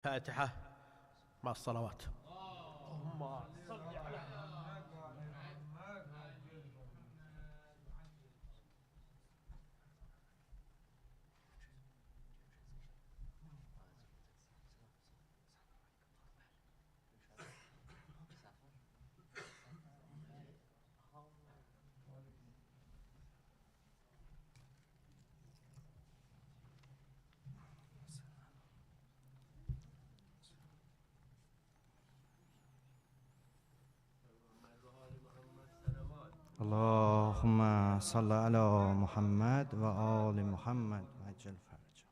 فاتحة مع الصلوات. اللهم صل على محمد و آل محمد عجل فرجه.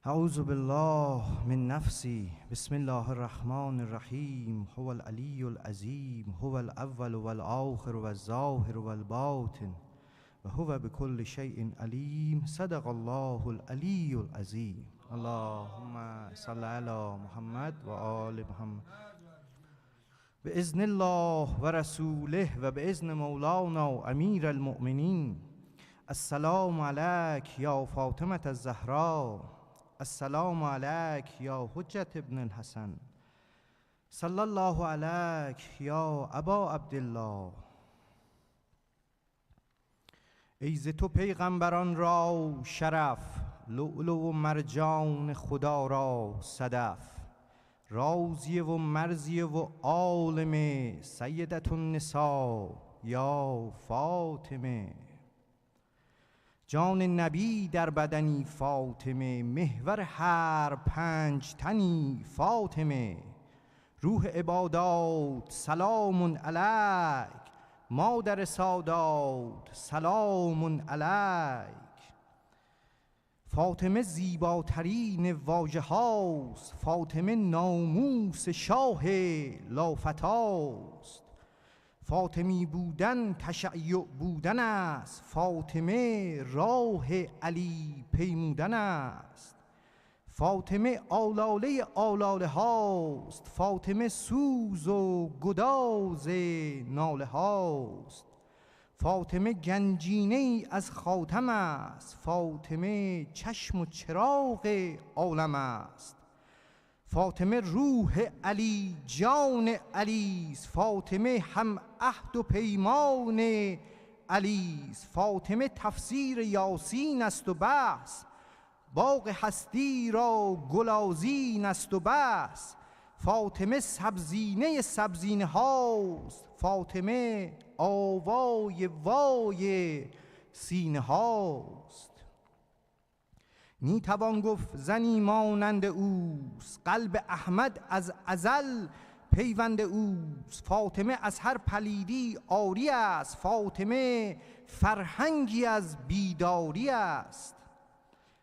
اعوذ بالله من نفسی. بسم الله الرحمن الرحیم. هو العلی العظیم، هو الاول والآخر والظاهر والباطن و هو بكل شیء علیم. صدق الله العلی العظیم. اللهم صل على محمد و آل محمد بإذن الله و رسوله و بإذن مولانا امیر المؤمنین. السلام علیک یا فاطمة الزهراء، السلام علیک یا حجت ابن الحسن، صلی الله علیک یا ابا عبدالله. ای ز تو پیغمبران را شرف، لؤلؤ و مرجان خدا را صدف، رازیه و مرزیه و عالمه، سیدت النساء یا فاطمه. جان نبی در بدنی فاطمه، محور هر پنج تنی فاطمه. روح عبادات سلام علیک، مادر سادات سلام علیک. فاطمه زیباترین واژه هاست، فاطمه ناموس شاه لافتاست. فاطمی بودن تشیع بودن است، فاطمه راه علی پیمودن است. فاطمه آلاله آلاله هاست، فاطمه سوز و گداز ناله هاست. فاطمه گنجینه ای از خاتم است، فاطمه چشم و چراغ عالم است. فاطمه روح علی جان علی است، فاطمه هم عهد و پیمان علی است. فاطمه تفسیر یاسین است و بس، باغ هستی را گلازین است و بس. فاطمه سبزینه سبزینه هاست، فاطمه آوای وای سینه هاست. می توان گفت زنی مانند اوست، قلب احمد از ازل پیوند اوست. فاطمه از هر پلیدی عاری است، فاطمه فرهنگی از بیداری است.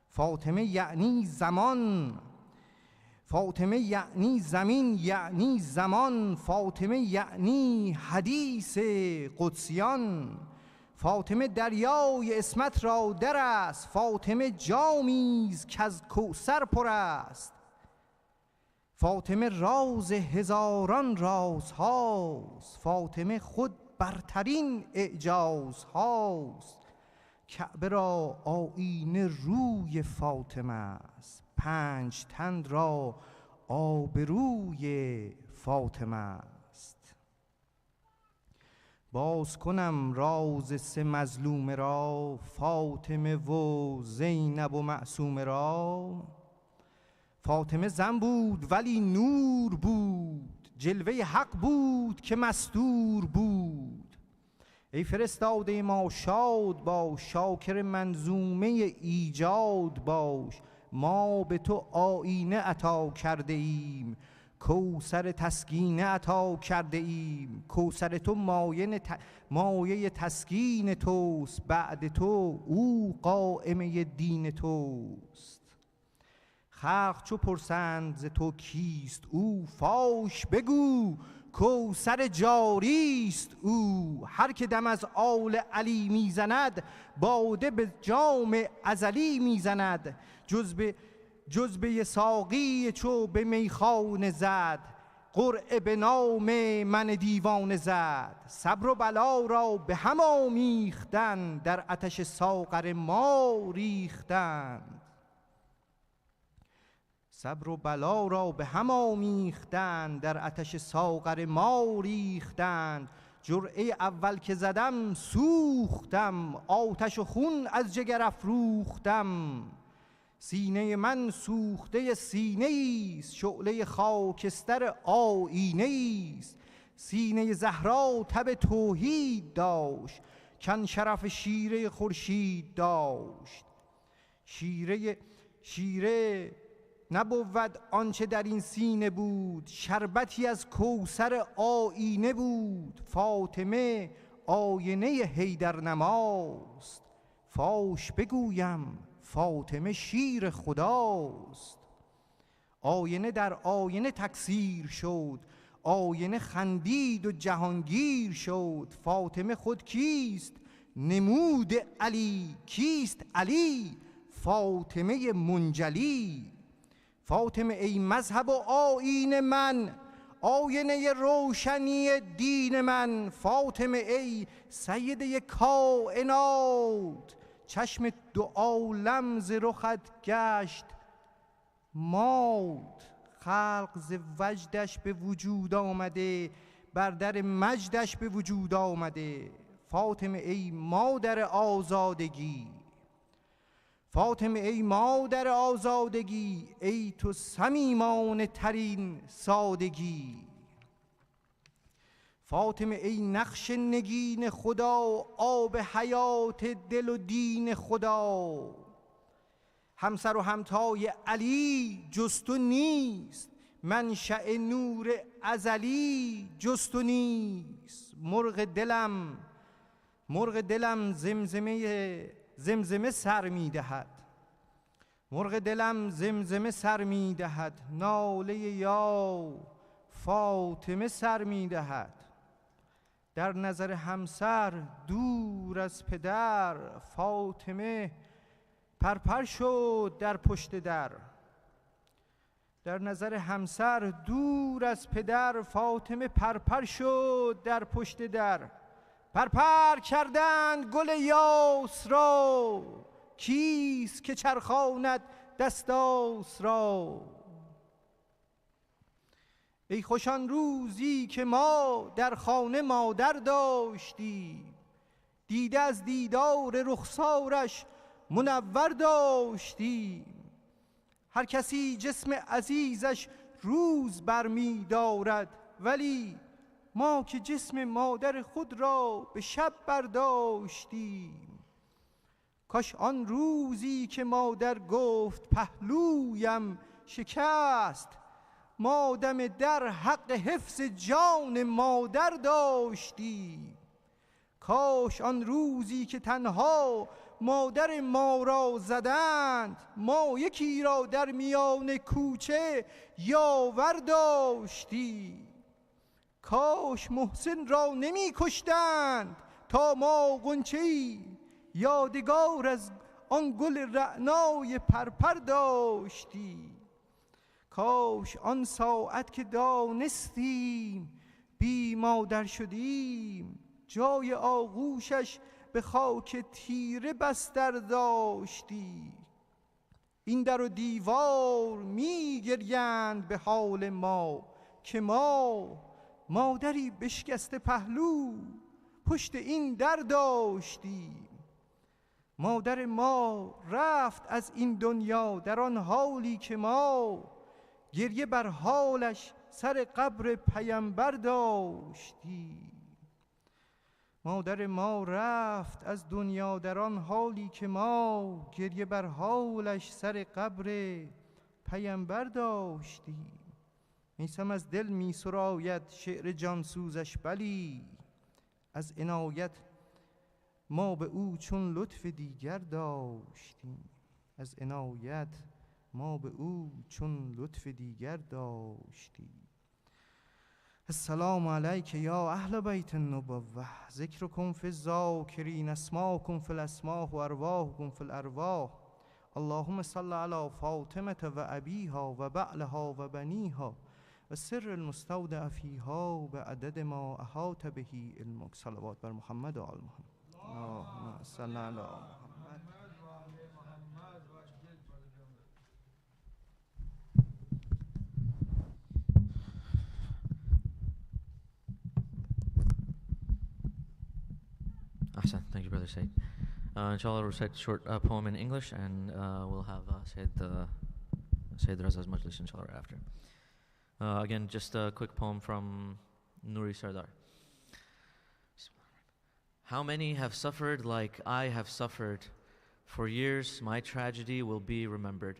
فاطمه یعنی زمان، فاطمه یعنی زمین یعنی زمان، فاطمه یعنی حدیث قدسیان. فاطمه دریای اسمت را در است، فاطمه جامیز که از کوثر پر است. فاطمه راز هزاران راز هاست، فاطمه خود برترین اعجاز هاست. کعبه را آیینه روی فاطمه است، پنج تن را آبروی فاطمه است. باز کنم راز سه مظلومه را، فاطمه و زینب و معصومه را. فاطمه زن بود ولی نور بود، جلوه حق بود که مستور بود. ای فرستاده ما شاد باش، شاکر منظومه ایجاد باش. ما به تو آینه عطا کرده ایم، کوثر تسکینه عطا کرده ایم. کوثر تو مایه تسکین توست، بعد تو او قائمه دین توست. خلق چو پرسند ز تو کیست او، فاش بگو کوثر جاریست او. هر که دم از آل علی میزند، باده به جام ازلی میزند. جزبه ساقی چو به میخانه زد، قرعه به نام من دیوانه زد. صبر و بلا را به هم آمیختن، در آتش ساغر ما ریختند. صبر و بلا را به هم آمیختند، در آتش ساغر ما ریختند. جرعه اول که زدم سوختم، آتش و خون از جگر افروختم. سینه من سوخته سینه ایست، شعله خاکستر آیینه ایست. سینه زهرا تب توحید داشت، کن شرف شیره خورشید داشت. شیره نبود آنچه در این سینه بود، شربتی از کوثر آیینه بود. فاطمه آینه حیدر نماست، فاش بگویم فاطمه شیر خداست. آینه در آینه تکثیر شد، آینه خندید و جهانگیر شد. فاطمه خود کیست؟ نمود علی. کیست علی؟ فاطمه منجلی. فاطمه ای مذهب و آیین من، آینه روشنی دین من. فاطمه ای سیده کائنات، چشم دو عالم ز رخت گشت مات. خلق ز وجدش به وجود آمده، بر در مجدش به وجود آمده. فاطمه ای مادر آزادگی، فاطمه ای مادر آزادگی، ای تو صمیمانه ترین سادگی. فاطمه ای نقش نگین خدا، آب حیات دل و دین خدا. همسر و همتای علی جز تو نیست، منشأ نور ازلی جز تو نیست. مرغ دلم زمزمه سر می دهد، مرغ دلم زمزمه سر می دهد. ناله یا فاطمه سر می دهد. در نظر همسر دور از پدر، فاطمه پرپر شد در پشت در. در نظر همسر دور از پدر، فاطمه پرپر شد در پشت در. پرپر کردند گل یاس را، کیست که چرخاند دستاس را. ای خوش آن روزی که ما در خانه مادر داشتیم، دیده از دیدار رخسارش منور داشتیم. هر کسی جسم عزیزش روز برمی دارد، ولی ما که جسم مادر خود را به شب برداشتیم. کاش آن روزی که مادر گفت پهلویم شکست، ما دم در حق حفظ جان مادر داشتیم. کاش آن روزی که تنها مادر ما را زدند، ما یکی را در میان کوچه یاور داشتیم. کاش محسن را نمی کشتند تا ما غنچه‌ای یادگار از آن گل رعنای پرپر داشتیم. کاش آن ساعت که دانستیم بی مادر شدیم، جای آغوشش به خاک تیره بستر داشتی. این در و دیوار می گریند به حال ما، که ما مادری بشکسته پهلو پشت این در داشتیم. مادر ما رفت از این دنیا در آن حالی که ما گریه بر حالش سر قبر پیامبر داشتیم. مادر ما رفت از دنیا در آن حالی که ما گریه بر حالش سر قبر پیامبر داشتیم. میسم از دل می سراید شعر جانسوزش، بلی از عنایت ما به او چون لطف دیگر داشتیم. از عنایت ما به او چون لطف دیگر داشتیم. السلام علیک یا اهل بیت النبوة، ذکرکم فی الذاکرین، اسماکم فی الاسماء و ارواحکم فی الارواح. اللهم صل علی فاطمه و ابیها و بعلها و بنیها و سر المستودع فیها به عدد ما احاط به علمک. صلوات بر محمد و آل محمد. اللهم صل علی محمد. Ahsan. Thank you, Brother Sayyid. Inshallah, we'll recite a short poem in English, and we'll have Sayyid Raza's majlis, inshallah, right after. Again, just a quick poem from Nuri Sardar. How many have suffered like I have suffered? For years, my tragedy will be remembered.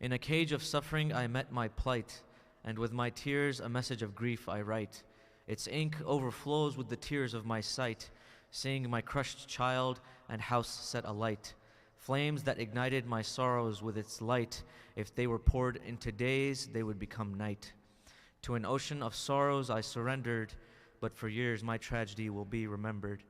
In a cage of suffering, I met my plight, and with my tears, a message of grief I write. Its ink overflows with the tears of my sight, seeing my crushed child and house set alight. Flames that ignited my sorrows with its light, if they were poured into days, they would become night. To an ocean of sorrows I surrendered, but for years my tragedy will be remembered.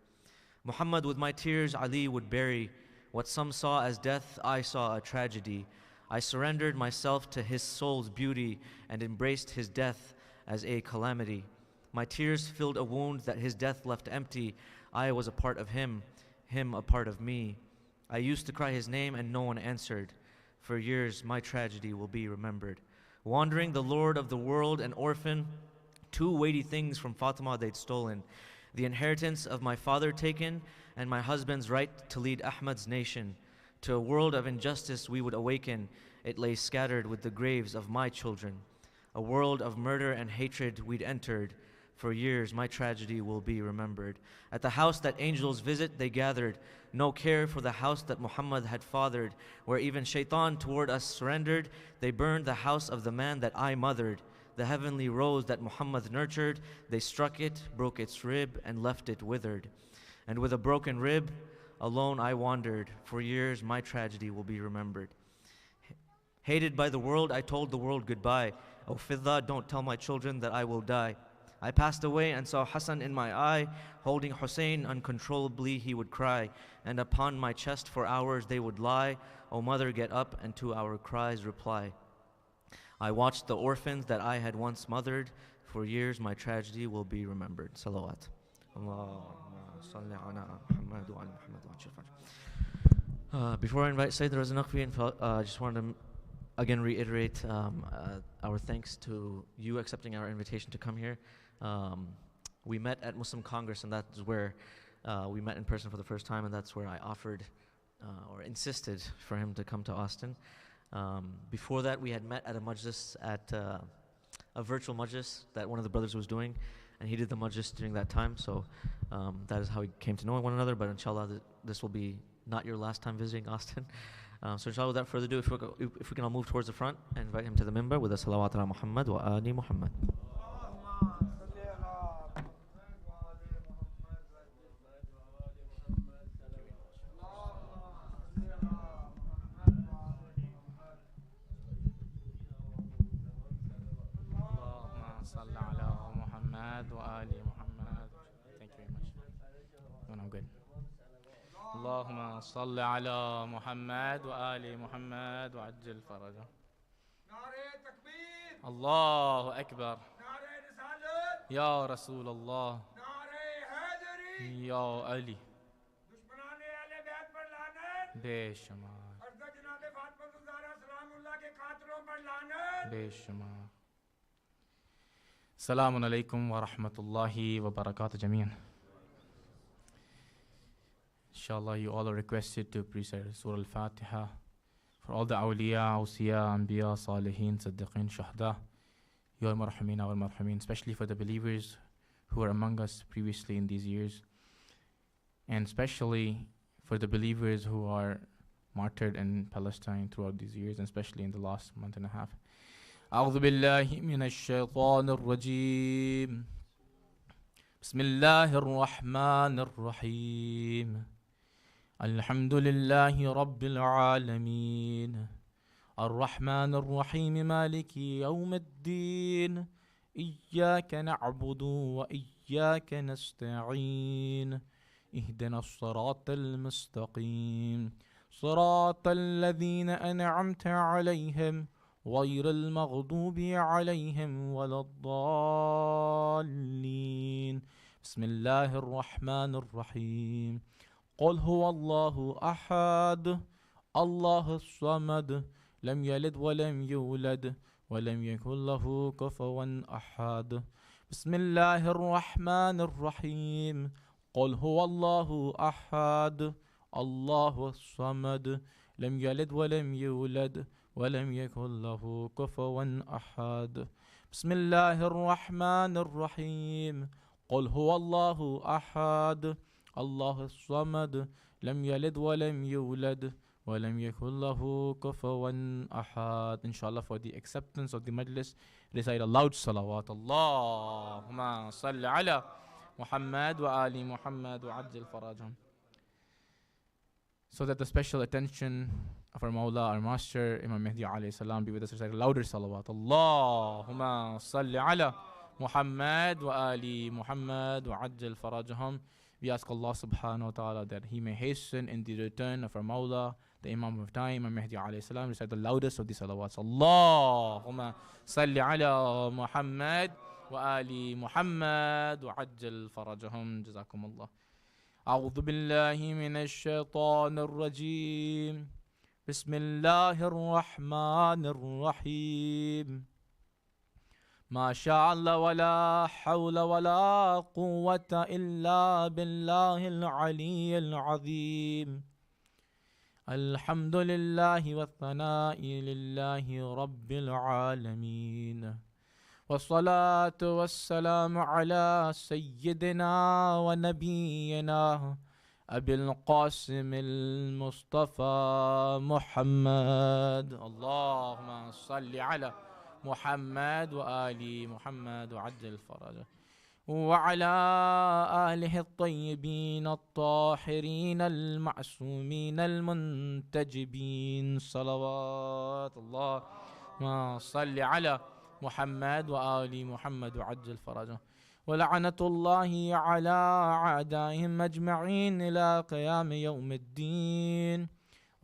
Muhammad with my tears Ali would bury. What some saw as death, I saw a tragedy. I surrendered myself to his soul's beauty and embraced his death as a calamity. My tears filled a wound that his death left empty. I was a part of him, him a part of me. I used to cry his name and no one answered. For years my tragedy will be remembered. Wandering the Lord of the world, an orphan, 2 weighty things from Fatima they'd stolen. The inheritance of my father taken, and my husband's right to lead Ahmad's nation. To a world of injustice we would awaken. It lay scattered with the graves of my children. A world of murder and hatred we'd entered. For years my tragedy will be remembered. At the house that angels visit they gathered. No care for the house that Muhammad had fathered. Where even shaitan toward us surrendered. They burned the house of the man that I mothered. The heavenly rose that Muhammad nurtured. They struck it, broke its rib, and left it withered. And with a broken rib, alone I wandered. For years my tragedy will be remembered. Hated by the world, I told the world goodbye. Oh Fidda, don't tell my children that I will die. I passed away and saw Hassan in my eye. Holding Hussein uncontrollably he would cry. And upon my chest for hours they would lie. Oh mother, get up, and to our cries reply. I watched the orphans that I had once mothered. For years my tragedy will be remembered. Salawat. Before I invite Sayyid Raza Naqvi, I just wanted to again reiterate our thanks to you accepting our invitation to come here. We met at Muslim Congress, and that's where we met in person for the first time, and that's where I offered or insisted for him to come to Austin. Before that, we had met at a majlis, at a virtual majlis that one of the brothers was doing, and he did the majlis during that time. So that is how we came to know one another. But inshallah, this will be not your last time visiting Austin. So inshallah, without further ado, if we can all move towards the front and invite him to the minbar with a salawat ala Muhammad wa ali Muhammad. اللهم صل على محمد وآل محمد وعجل فرجه. نعرة تكبير. الله أكبر. نعرة رسالة. يا رسول الله. نعرة هادري. يا علي. دشمنان أهل بیت پر لعنت. बेशुमार. अर्ज़ जनाब फातिमा ज़हरा सलामुल्लाह के खातिरों पर लानत. बेशुमार. Assalamu alaikum wa rahmatullahi wa barakatuh jameen. Inshallah, you all are requested to recite Surah Al-Fatiha for all the awliya, awsiya, anbiya, salihin, siddiqeen, shahda. Ya marhameen, our marhameen, especially for the believers who are among us previously in these years, and especially for the believers who are martyred in Palestine throughout these years, and especially in the last month and a half. أعوذ بالله من الشيطان الرجيم. بسم الله الرحمن الرحيم. الحمد لله رب العالمين. الرحمن الرحيم مالك يوم الدين. إياك نعبد وإياك نستعين. اهدنا الصراط المستقيم. صراط الذين أنعمت عليهم غير المغضوب عليهم ولا الضالين. بسم الله الرحمن الرحيم. قل هو الله أحد الله الصمد لم يلد ولم يولد ولم يكن له كفوا أحد. بسم الله الرحمن الرحيم. قل هو الله أحد الله الصمد لم يلد ولم يولد ولم يكن له كفوا أحد بسم الله الرحمن الرحيم قل هو الله أحد الله الصمد لم يلد ولم يولد ولم يكن له كفوا أحد. Inshallah, for the acceptance of the majlis, recite a loud salawat. Allahumma salli ala Muhammad wa ali Muhammad wa ajil farajhum. So that the special attention of our Mawla, our Master, Imam Mahdi alayhi salam, be with us. Recite a louder salawat. Allahumma salli ala Muhammad wa ali Muhammad wa ajil farajhum. We ask Allah subhanahu wa ta'ala that He may hasten in the return of our Mawla, the Imam of time, Imam Mahdi alayhi salam. Recite the loudest of the salawats. Allahumma salli ala Muhammad wa ali Muhammad wa ajil farajhum. Jazakum Allah. أعوذ بالله من الشيطان الرجيم بسم الله الرحمن الرحيم ما شاء الله ولا حول ولا قوة إلا بالله العلي العظيم الحمد لله والثناء لله رب العالمين والصلاة والسلام على سيدنا ونبينا أبي القاسم المصطفى محمد اللهم صل على محمد وآل محمد وعجل فرجه وعلى آله الطيبين الطاهرين المعصومين المنتجبين صلوات الله ما صل على محمد وآل محمد وعجل فرجه ولعنة الله على أعدائهم أجمعين إلى قيام يوم الدين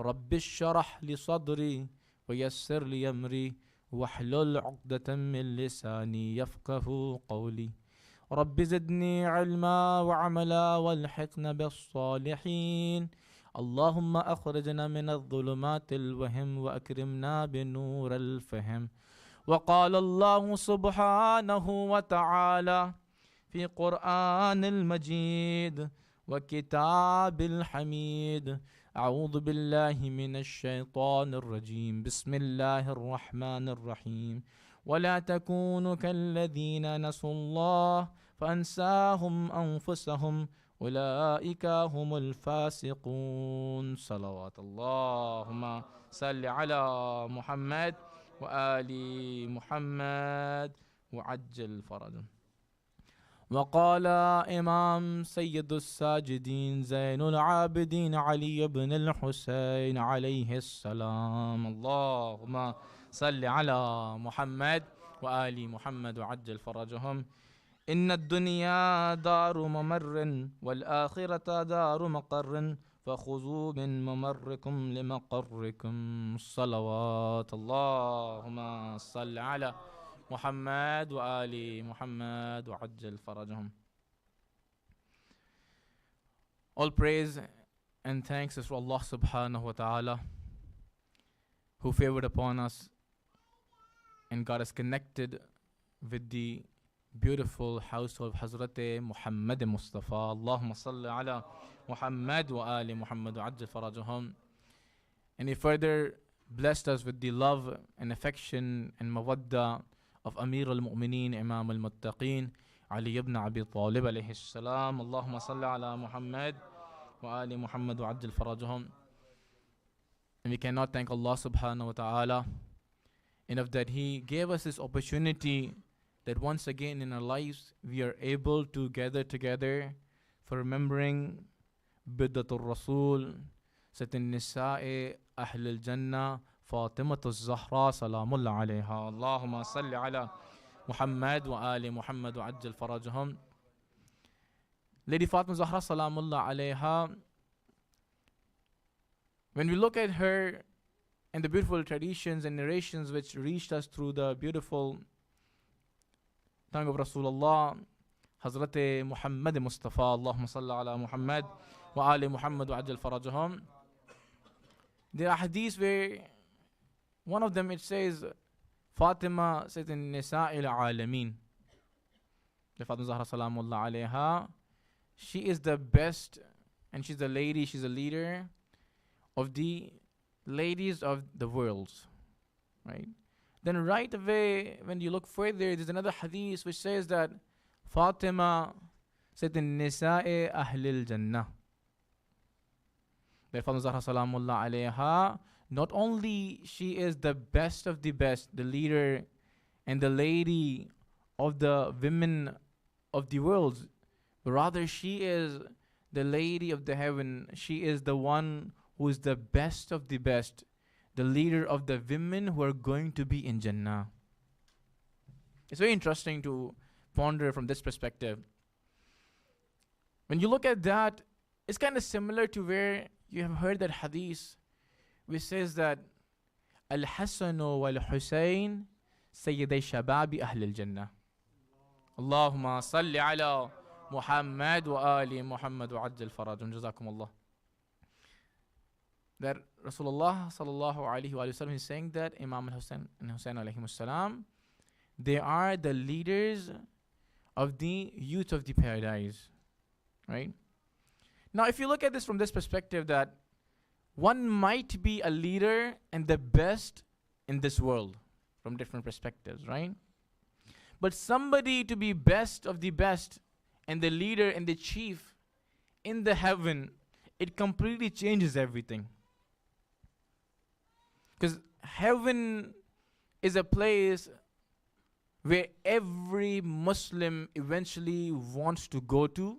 رب اشرح لي صدري ويسر لي أمري واحلل عقدة من لساني يفقه قولي رب زدني علما وعملا والحقنا بالصالحين اللهم أخرجنا من الظلمات الوهم وأكرمنا بنور الفهم وقال الله سبحانه وتعالى في قرآن المجيد وكتاب الحميد أعوذ بالله من الشيطان الرجيم بسم الله الرحمن الرحيم ولا تكونوا كالذين نسوا الله فأنساهم أنفسهم أولئك هم الفاسقون صلوات اللهم صل على محمد وآل محمد وعجل فرجهم وقال إمام سيد الساجدين زين العابدين علي بن الحسين عليه السلام اللهم صل على محمد وآل محمد وعجل فرجهم إن الدنيا دار ممر والآخرة دار مقر فخذوا من ممركم لمقركم صلوات اللهم صل على محمد وآل محمد وعجل فرجهم. All praise and thanks is for Allah subhanahu wa ta'ala, who favored upon us and got us connected with the beautiful household of Hazrat Muhammad Mustafa. Allahumma salli ala Muhammad wa ali Muhammad wa ajil farajahum. And He further blessed us with the love and affection and mawadda of Amir al-Mu'mineen, Imam al-Muttaqeen, Ali ibn Abi Talib alayhi salam. Allahumma salli ala Muhammad wa ali Muhammad wa ajil farajahum. And we cannot thank Allah subhanahu wa ta'ala enough that He gave us this opportunity that once again in our lives we are able to gather together for remembering Biddatul Rasul, Sayyid Nisa'i Ahl al-Jannah, Fatimah al-Zahra salamullah alayha. Allahumma salli ala Muhammad wa ali Muhammad wa ajil farajahum. Lady Fatimah Zahra salamullah alayha, when we look at her and the beautiful traditions and narrations which reached us through the beautiful tongue of Rasulullah, Hazrat Muhammad Mustafa, Allahumma salli ala Muhammad wa ali Muhammad wa ajil farajahum. There are hadiths where one of them it says, Fatima Sayyid Nisa'il Alameen. The Fatima Zahra salamullah alayha, she is the best, and she's a lady, she's a leader of the ladies of the world, right? Then right away, when you look further, there's another hadith which says that Fatima said in Nisa'i Ahlil Jannah. That Fatima Zahra Salamullah alayha, not only she is the best of the best, the leader and the lady of the women of the world, but rather she is the lady of the heaven. She is the one who is the best of the best, the leader of the women who are going to be in Jannah. It's very interesting to ponder from this perspective. When you look at that, it's kind of similar to where you have heard that hadith which says that Al-Hasan wal-Husayn Sayyiday Shababi Ahl al-Jannah. Allahumma salli ala Muhammad wa ali Muhammad wa ajjal farajun. Jazakumullah. That Rasulullah sallallahu alayhi wa sallam is saying that Imam al-Husayn and Husayn alayhi salam, they are the leaders of the youth of the paradise. Right? Now, if you look at this from this perspective, that one might be a leader and the best in this world from different perspectives, right? But somebody to be best of the best and the leader and the chief in the heaven, it completely changes everything. Because heaven is a place where every Muslim eventually wants to go to,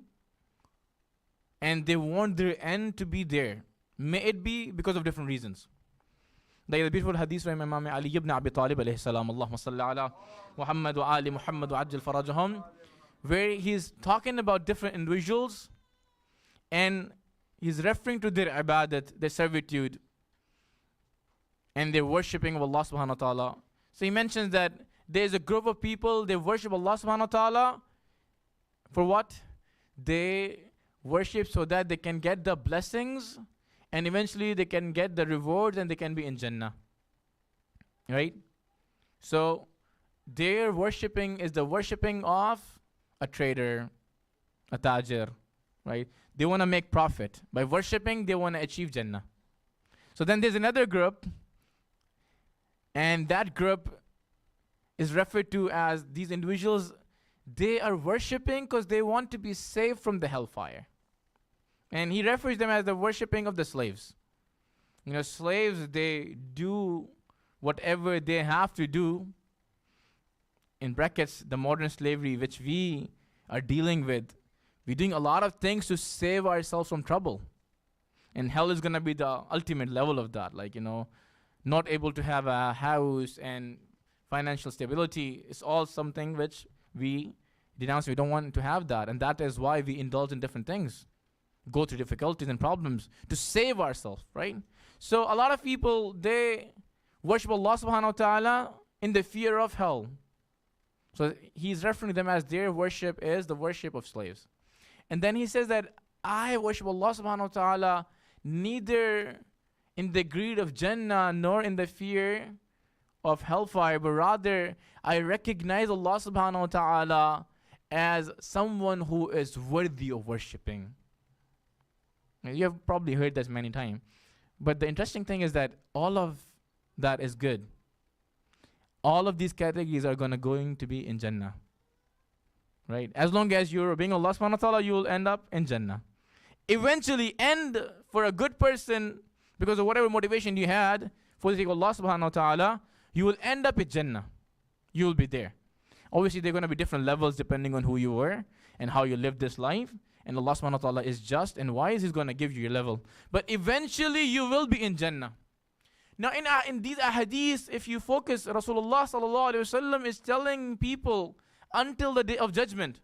and they want their end to be there. May it be because of different reasons. There is a beautiful hadith from Imam Ali ibn Abi Talib alayhi salam, Allahumma salli ala Muhammad wa ali Muhammad wa ajjal farajahum, where he's talking about different individuals and he's referring to their ibadat, their servitude, and their worshipping of Allah subhanahu wa ta'ala. So he mentions that there's a group of people, they worship Allah subhanahu wa ta'ala for what? They worship so that they can get the blessings and eventually they can get the rewards and they can be in Jannah. Right? So their worshipping is the worshipping of a trader, a tajir. Right? They want to make profit. By worshipping, they want to achieve Jannah. So then there's another group, and that group is referred to as these individuals. They are worshipping because they want to be saved from the hellfire. And he refers them as the worshipping of the slaves. You know, slaves, they do whatever they have to do. In brackets, the modern slavery which we are dealing with, we're doing a lot of things to save ourselves from trouble. And hell is going to be the ultimate level of that. Like, you know, not able to have a house and financial stability is all something which we denounce. We don't want to have that. And that is why we indulge in different things, go through difficulties and problems to save ourselves, right? So a lot of people, they worship Allah subhanahu wa ta'ala in the fear of hell. So he's referring to them as their worship is the worship of slaves. And then he says that I worship Allah subhanahu wa ta'ala neither in the greed of Jannah nor in the fear of hellfire, but rather I recognize Allah subhanahu wa ta'ala as someone who is worthy of worshipping. You have probably heard this many times. But the interesting thing is that all of that is good. All of these categories are going to be in Jannah. Right? As long as you're obeying Allah subhanahu wa ta'ala, you will end up in Jannah. Eventually, end for a good person, because of whatever motivation you had for the sake of Allah subhanahu wa ta'ala, you will end up in Jannah. You will be there. Obviously, there are going to be different levels depending on who you were and how you lived this life. And Allah subhanahu wa ta'ala is just and wise. He's going to give you your level. But eventually, you will be in Jannah. Now, in these ahadith, if you focus, Rasulullah sallallahu alayhi wa sallam is telling people until the day of judgment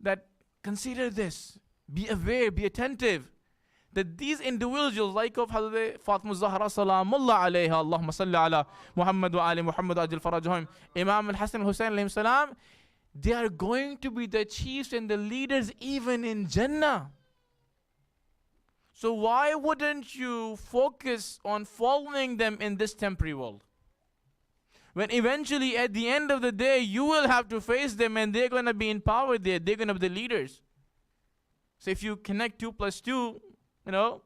that consider this, be aware, be attentive, that these individuals like of Hazrat Fatimiyyah Zahra salamullah alayha, Allahumma salli ala Muhammad wa ali Muhammad ajil farajahum, Imam al-Hasan al-Husayn alayhim salam, they are going to be the chiefs and the leaders even in Jannah. So why wouldn't you focus on following them in this temporary world? When eventually at the end of the day, you will have to face them and they're going to be in power there. They're going to be the leaders. So if you connect 2 plus 2, you know.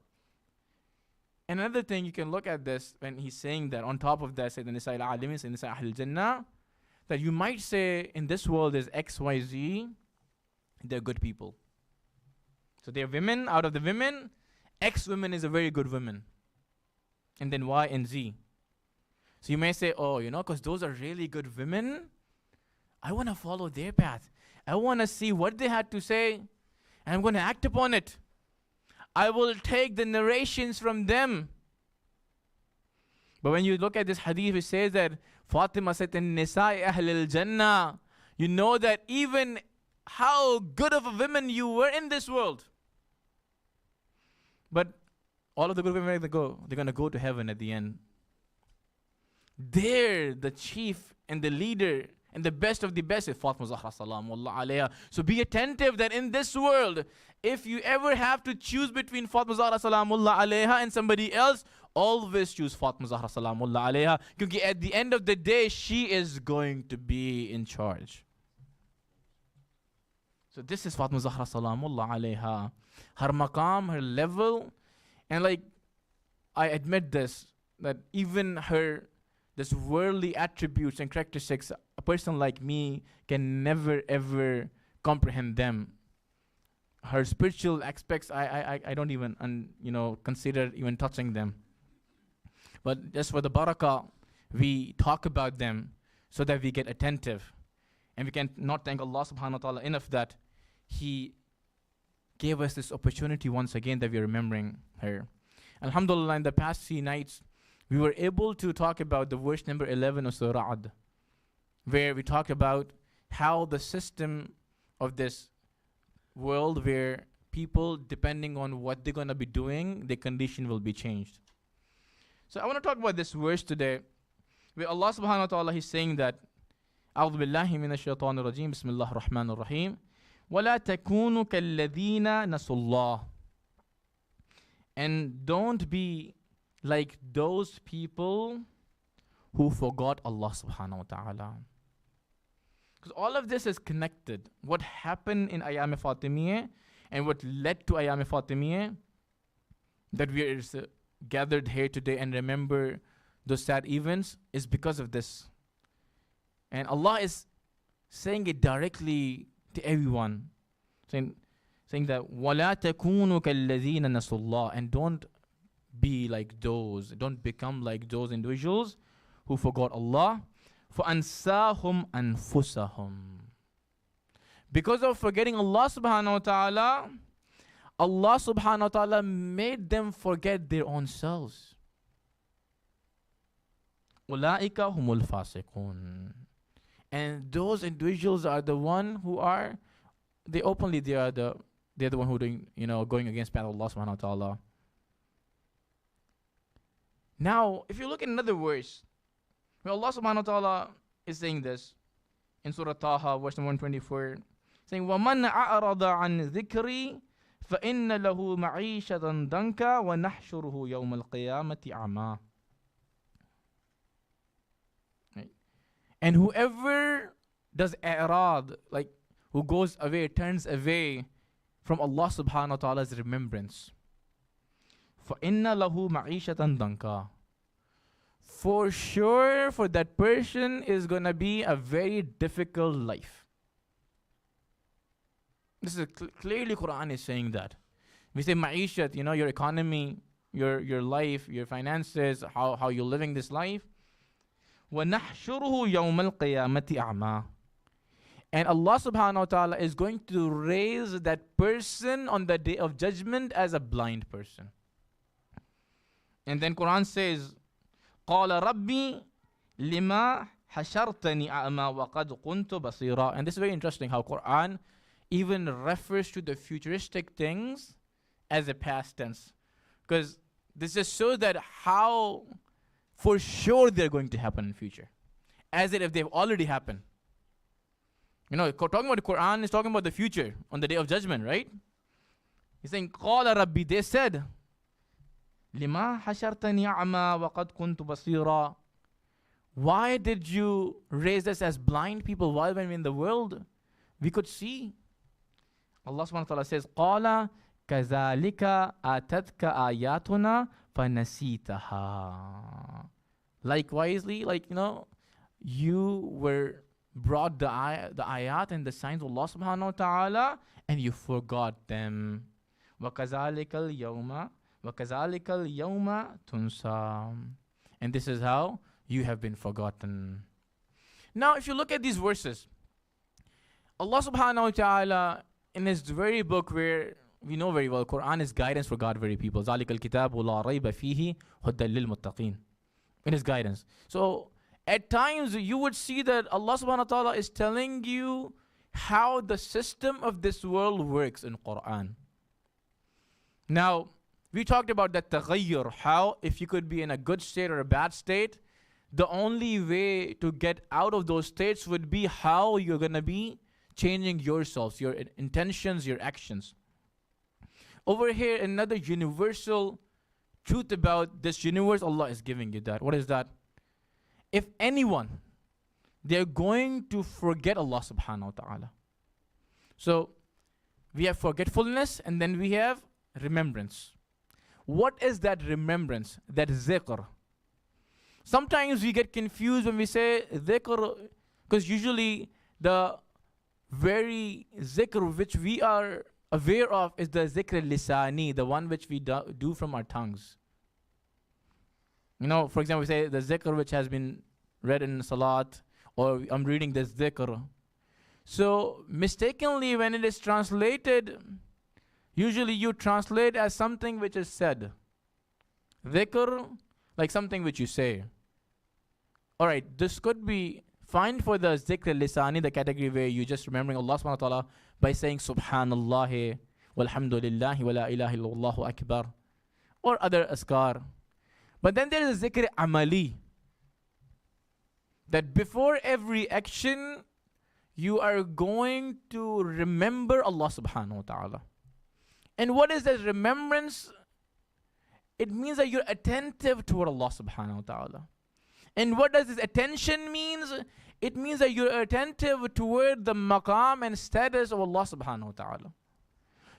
Another thing you can look at this when he's saying that on top of that, say the Nisa al-Alimin, say Nisa al-Jannah, that you might say in this world there's X, Y, Z, they're good people. So they're women, out of the women, X woman is a very good woman. And then Y and Z. So you may say, oh, you know, because those are really good women, I want to follow their path. I want to see what they had to say, and I'm going to act upon it. I will take the narrations from them. But when you look at this hadith, it says that Fatima said in Nisa'i Ahlil Jannah, you know that even how good of a woman you were in this world. But all of the good women, where they go? They're going to go to heaven at the end. They're the chief and the leader and the best of the best is Fatima Zahra Salamullah alayha. So be attentive that in this world, if you ever have to choose between Fatima Zahra Salamullah alayha and somebody else, always choose Fatima Zahra Salamullah alayha. Because at the end of the day, she is going to be in charge. So this is Fatima Zahra Salamullah alayha. Her maqam, her level, and like, I admit this, that even her, this worldly attributes and characteristics, a person like me can never ever comprehend them. Her spiritual aspects, I don't even consider even touching them. But just for the barakah, we talk about them so that we get attentive. And we can not thank Allah subhanahu wa ta'ala enough that He gave us this opportunity once again that we're remembering her. Alhamdulillah, in the past 3 nights, we were able to talk about the verse number 11 of Surah Ra'd, where we talk about how the system of this world, where people, depending on what they're going to be doing, their condition will be changed. So I want to talk about this verse today, where Allah subhanahu wa ta'ala is saying that, أعوذ بالله من الشيطان الرجيم بسم الله الرحمن الرحيم ولا تكونوا كالذين نسوا الله. And don't be like those people who forgot Allah subhanahu wa ta'ala. Because all of this is connected. What happened in IABA-Fatimiyyah and what led to IABA-Fatimiyyah, that we are gathered here today and remember those sad events, is because of this. And Allah is saying it directly to everyone, saying that وَلَا تَكُونُوا كَالَّذِينَ نَسُوا اللَّهَ, and don't be like those, don't become like those individuals who forgot Allah. فَأَنْسَاهُمْ أَنفُسَهُمْ. Because of forgetting Allah subhanahu wa ta'ala, Allah subhanahu wa ta'ala made them forget their own selves. أُولَٰئِكَ هُمُ الْفَاسِقُونَ. And those individuals are the one who are, they're the one who are doing, going against path of Allah subhanahu wa ta'ala. Now, if you look at another verse, where Allah subhanahu wa ta'ala is saying this, in Surah Taha, verse 124, saying, وَمَنْ أَعْرَضَ عَنْ ذِكْرِي فَإِنَّ لَهُ مَعِيشَةً ضَنْكَ وَنَحْشُرُهُ يَوْمَ الْقِيَامَةِ أَعْمَى. And whoever does i'rad, like who goes away, turns away from Allah subhanahu wa ta'ala's remembrance, فَإِنَّ لَهُ مَعِيشَةً ضَنْكَ. For sure, for that person is going to be a very difficult life. This is clearly Quran is saying that. We say ma'ishat, your economy, your life, your finances, how you're living this life. وَنَحْشُرُهُ يَوْمَ الْقِيَامَةِ أَعْمَى. And Allah subhanahu wa ta'ala is going to raise that person on the day of judgment as a blind person. And then Quran says, قَالَ رَبِّي لِمَا حَشَرْتَنِي أَعْمَى وَقَدْ كُنْتُ بَصِيرًا. And this is very interesting how Quran even refers to the futuristic things as a past tense. Because this just shows that how for sure they're going to happen in future. As if they've already happened. Talking about the Quran is talking about the future on the day of judgment, right? He's saying, قَالَ رَبِّي, they said, لِمَا حَشَرْتَنِي أَعْمَى وَقَدْ كُنْتُ بَصِيرًا. Why did you raise us as blind people while when we're in the world we could see? Allah subhanahu wa ta'ala says, قَالَ كَذَلِكَ أَتَتْكَ آيَاتُنَا فَنَسِيتَهَا. Likewise, you were brought the ayat and the signs of Allah subhanahu wa ta'ala and you forgot them. وَكَذَلِكَ الْيَوْمَ تُنْسَى. And this is how you have been forgotten. Now, if you look at these verses, Allah subhanahu wa ta'ala, in His very book, where we know very well, Quran is guidance for God-very people. ذَلِكَ الْكِتَابُ لَا رَيْبَ فِيهِ هُدًى لِلْمُتَّقِينَ. In His guidance. So, at times, you would see that Allah subhanahu wa ta'ala is telling you how the system of this world works in Quran. Now, we talked about that taghayyur, how if you could be in a good state or a bad state, the only way to get out of those states would be how you're going to be changing yourselves, your intentions, your actions. Over here, another universal truth about this universe, Allah is giving you that. What is that? If anyone, they're going to forget Allah subhanahu wa ta'ala. So, we have forgetfulness and then we have remembrance. What is that remembrance? That zikr. Sometimes we get confused when we say zikr, because usually the very zikr which we are aware of is the zikr lisani, the one which we do from our tongues. For example, we say the zikr which has been read in salat, or I'm reading this zikr. So, mistakenly when it is translated, usually you translate as something which is said. Dhikr, like something which you say. Alright, this could be fine for the zikr lisani, the category where you just remembering Allah subhanahu wa ta'ala by saying Subhanallah, walhamdulillahi, wa la ilaha illallah akbar, or other askar. But then there is a zikr amali, that before every action, you are going to remember Allah subhanahu wa ta'ala. And what is that remembrance? It means that you're attentive toward Allah subhanahu wa ta'ala. And what does this attention means? It means that you're attentive toward the maqam and status of Allah subhanahu wa ta'ala.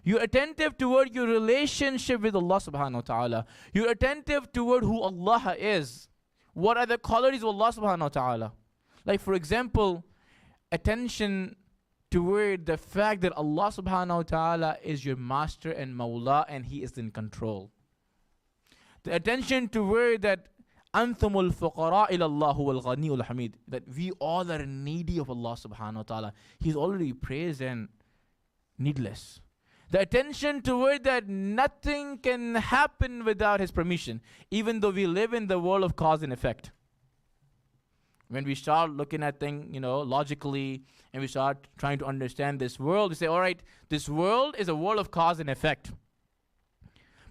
You're attentive toward your relationship with Allah subhanahu wa ta'ala. You're attentive toward who Allah is. What are the qualities of Allah subhanahu wa ta'ala? Like for example, attention toward the fact that Allah subhanahu wa ta'ala is your master and mawla and He is in control. The attention toward that anthumul fuqara ilallah wal ghaniul hamid, that we all are needy of Allah subhanahu wa ta'ala. He's already praised and needless. The attention toward that nothing can happen without His permission, even though we live in the world of cause and effect. When we start looking at things, logically, and we start trying to understand this world, we say, all right, this world is a world of cause and effect.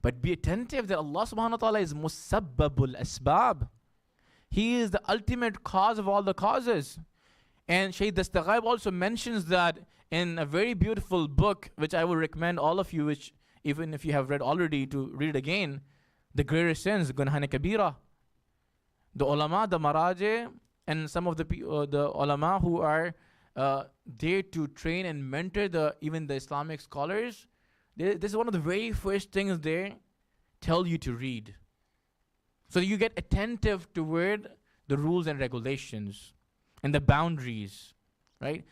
But be attentive that Allah subhanahu wa ta'ala is musabbabul asbab. He is the ultimate cause of all the causes. And Shaykh Dastaghaib also mentions that in a very beautiful book, which I would recommend all of you, which even if you have read already, to read it again, The Greater Sins, Gunhan Kabira. The ulama, the maraje, and some of the ulama who are there to train and mentor even the Islamic scholars, this is one of the very first things they tell you to read. So you get attentive toward the rules and regulations and the boundaries, right?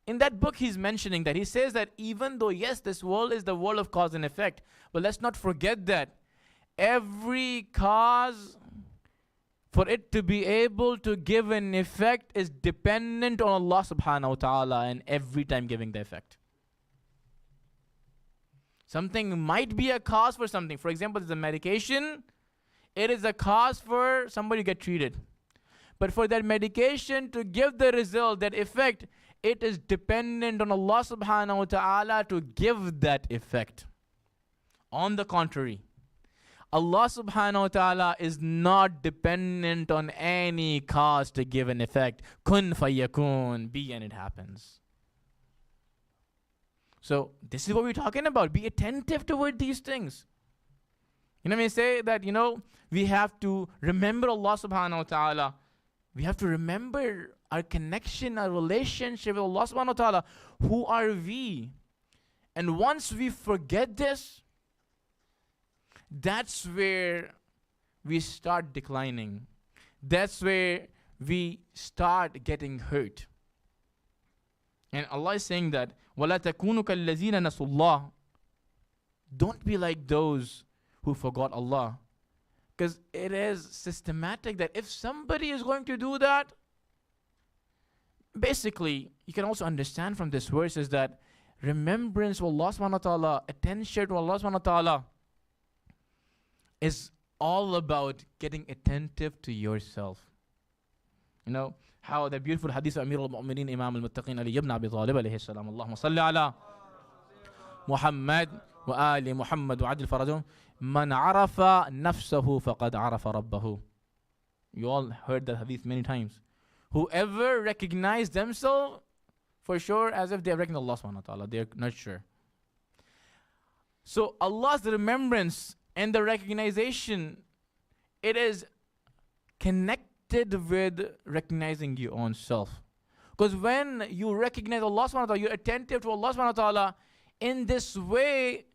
In that book, he's mentioning that. He says that even though, yes, this world is the world of cause and effect, but let's not forget that every cause, for it to be able to give an effect, is dependent on Allah subhanahu wa ta'ala, and every time giving the effect. Something might be a cause for something. For example, there's a medication. It is a cause for somebody to get treated. But for that medication to give the result, that effect, it is dependent on Allah subhanahu wa ta'ala to give that effect. On the contrary, Allah subhanahu wa ta'ala is not dependent on any cause to give an effect. Kun fayakun, be and it happens. So this is what we're talking about. Be attentive toward these things. We say that, we have to remember Allah subhanahu wa ta'ala. We have to remember our connection, our relationship with Allah subhanahu wa ta'ala. Who are we? And once we forget this, that's where we start declining. That's where we start getting hurt. And Allah is saying that, وَلَا تَكُونُوا كَالَّذِينَ نَسُوا اللَّهِ. Don't be like those who forgot Allah. Because it is systematic that if somebody is going to do that, basically, you can also understand from this verse is that remembrance of Allah subhanahu wa ta'ala, attention to Allah subhanahu wa ta'ala is all about getting attentive to yourself. You know, how the beautiful hadith of Amir al-Mu'mineen Imam al-Muttaqeen Ali ibn Abi Talib alayhi salam, Allahumma salli ala Muhammad wa ali Muhammad wa adil farajum, man arafa nafsahu faqad arafa rabbahu. You all heard that hadith many times. Whoever recognized themselves, for sure, as if they have recognized Allah subhanahu wa ta'ala, they are not sure. So Allah's remembrance and the recognition, it is connected with recognizing your own self. Because when you recognize Allah subhanahu wa ta'ala, you're attentive to Allah subhanahu wa ta'ala, in this way,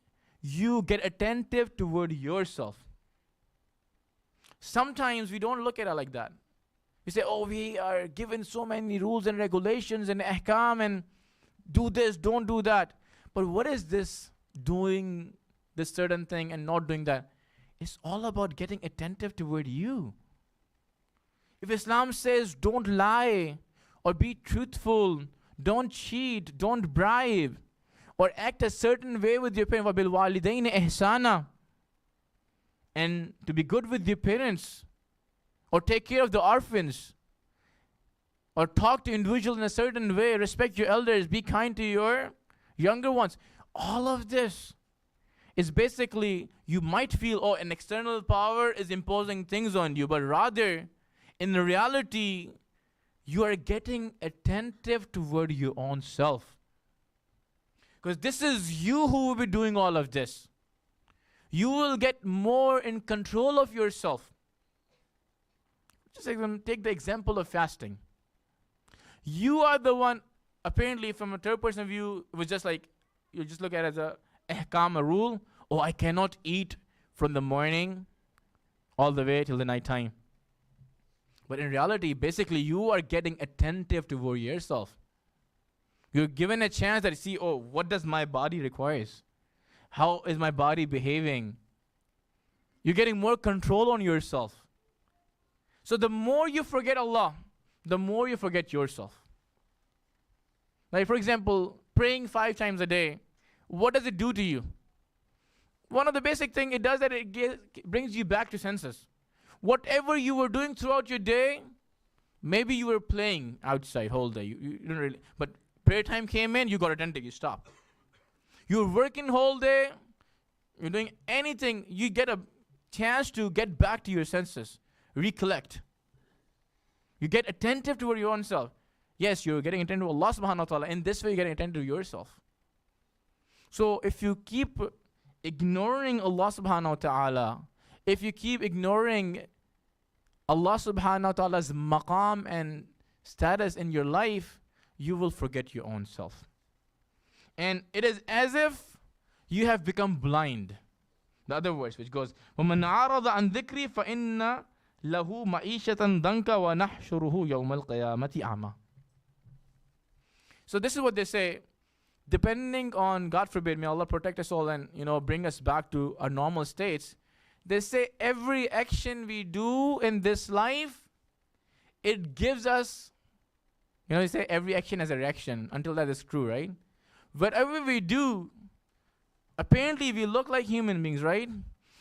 you get attentive toward yourself. Sometimes we don't look at it like that. We say, oh, we are given so many rules and regulations and ahkam and do this, don't do that. But what is this doing this certain thing and not doing that? It's all about getting attentive toward you. If Islam says don't lie or be truthful, don't cheat, don't bribe, or act a certain way with your parents, وَبِالْوَالِدَيْنِ إِحْسَانًا, and to be good with your parents, or take care of the orphans, or talk to individuals in a certain way, respect your elders, be kind to your younger ones. All of this is basically, you might feel, oh, an external power is imposing things on you, but rather, in reality, you are getting attentive toward your own self. Because this is you who will be doing all of this. You will get more in control of yourself. Just take the example of fasting. You are the one, apparently from a third person view, it was just like, you just look at it as a ahkam, a rule. Oh, I cannot eat from the morning all the way till the night time. But in reality, basically, you are getting attentive toward yourself. You're given a chance that you see, oh, what does my body requires? How is my body behaving? You're getting more control on yourself. So the more you forget Allah, the more you forget yourself. Like, for example, praying 5 times a day, what does it do to you? One of the basic things it does that it brings you back to senses. Whatever you were doing throughout your day, maybe you were playing outside whole day. You didn't really, but prayer time came in, you got attentive, you stopped. You were working whole day, you're doing anything, you get a chance to get back to your senses, recollect. You get attentive toward your own self. Yes, you're getting attentive to Allah subhanahu wa ta'ala. In this way, you're getting attentive to yourself. So if you keep ignoring Allah subhanahu wa ta'ala, if you keep ignoring Allah subhanahu wa ta'ala's maqam and status in your life, you will forget your own self. And it is as if you have become blind. The other verse which goes, وَمَنْ عَارَضَ عَنْ ذِكْرِي فَإِنَّ لَهُ مَعِيشَةً ضَنْكَ وَنَحْشُرُهُ يَوْمَ الْقِيَامَةِ أَعْمَى. So this is what they say. Depending on, God forbid, may Allah protect us all and bring us back to our normal states. They say every action we do in this life, it gives us, they say every action has a reaction, until that is true, right? Whatever we do, apparently we look like human beings, right?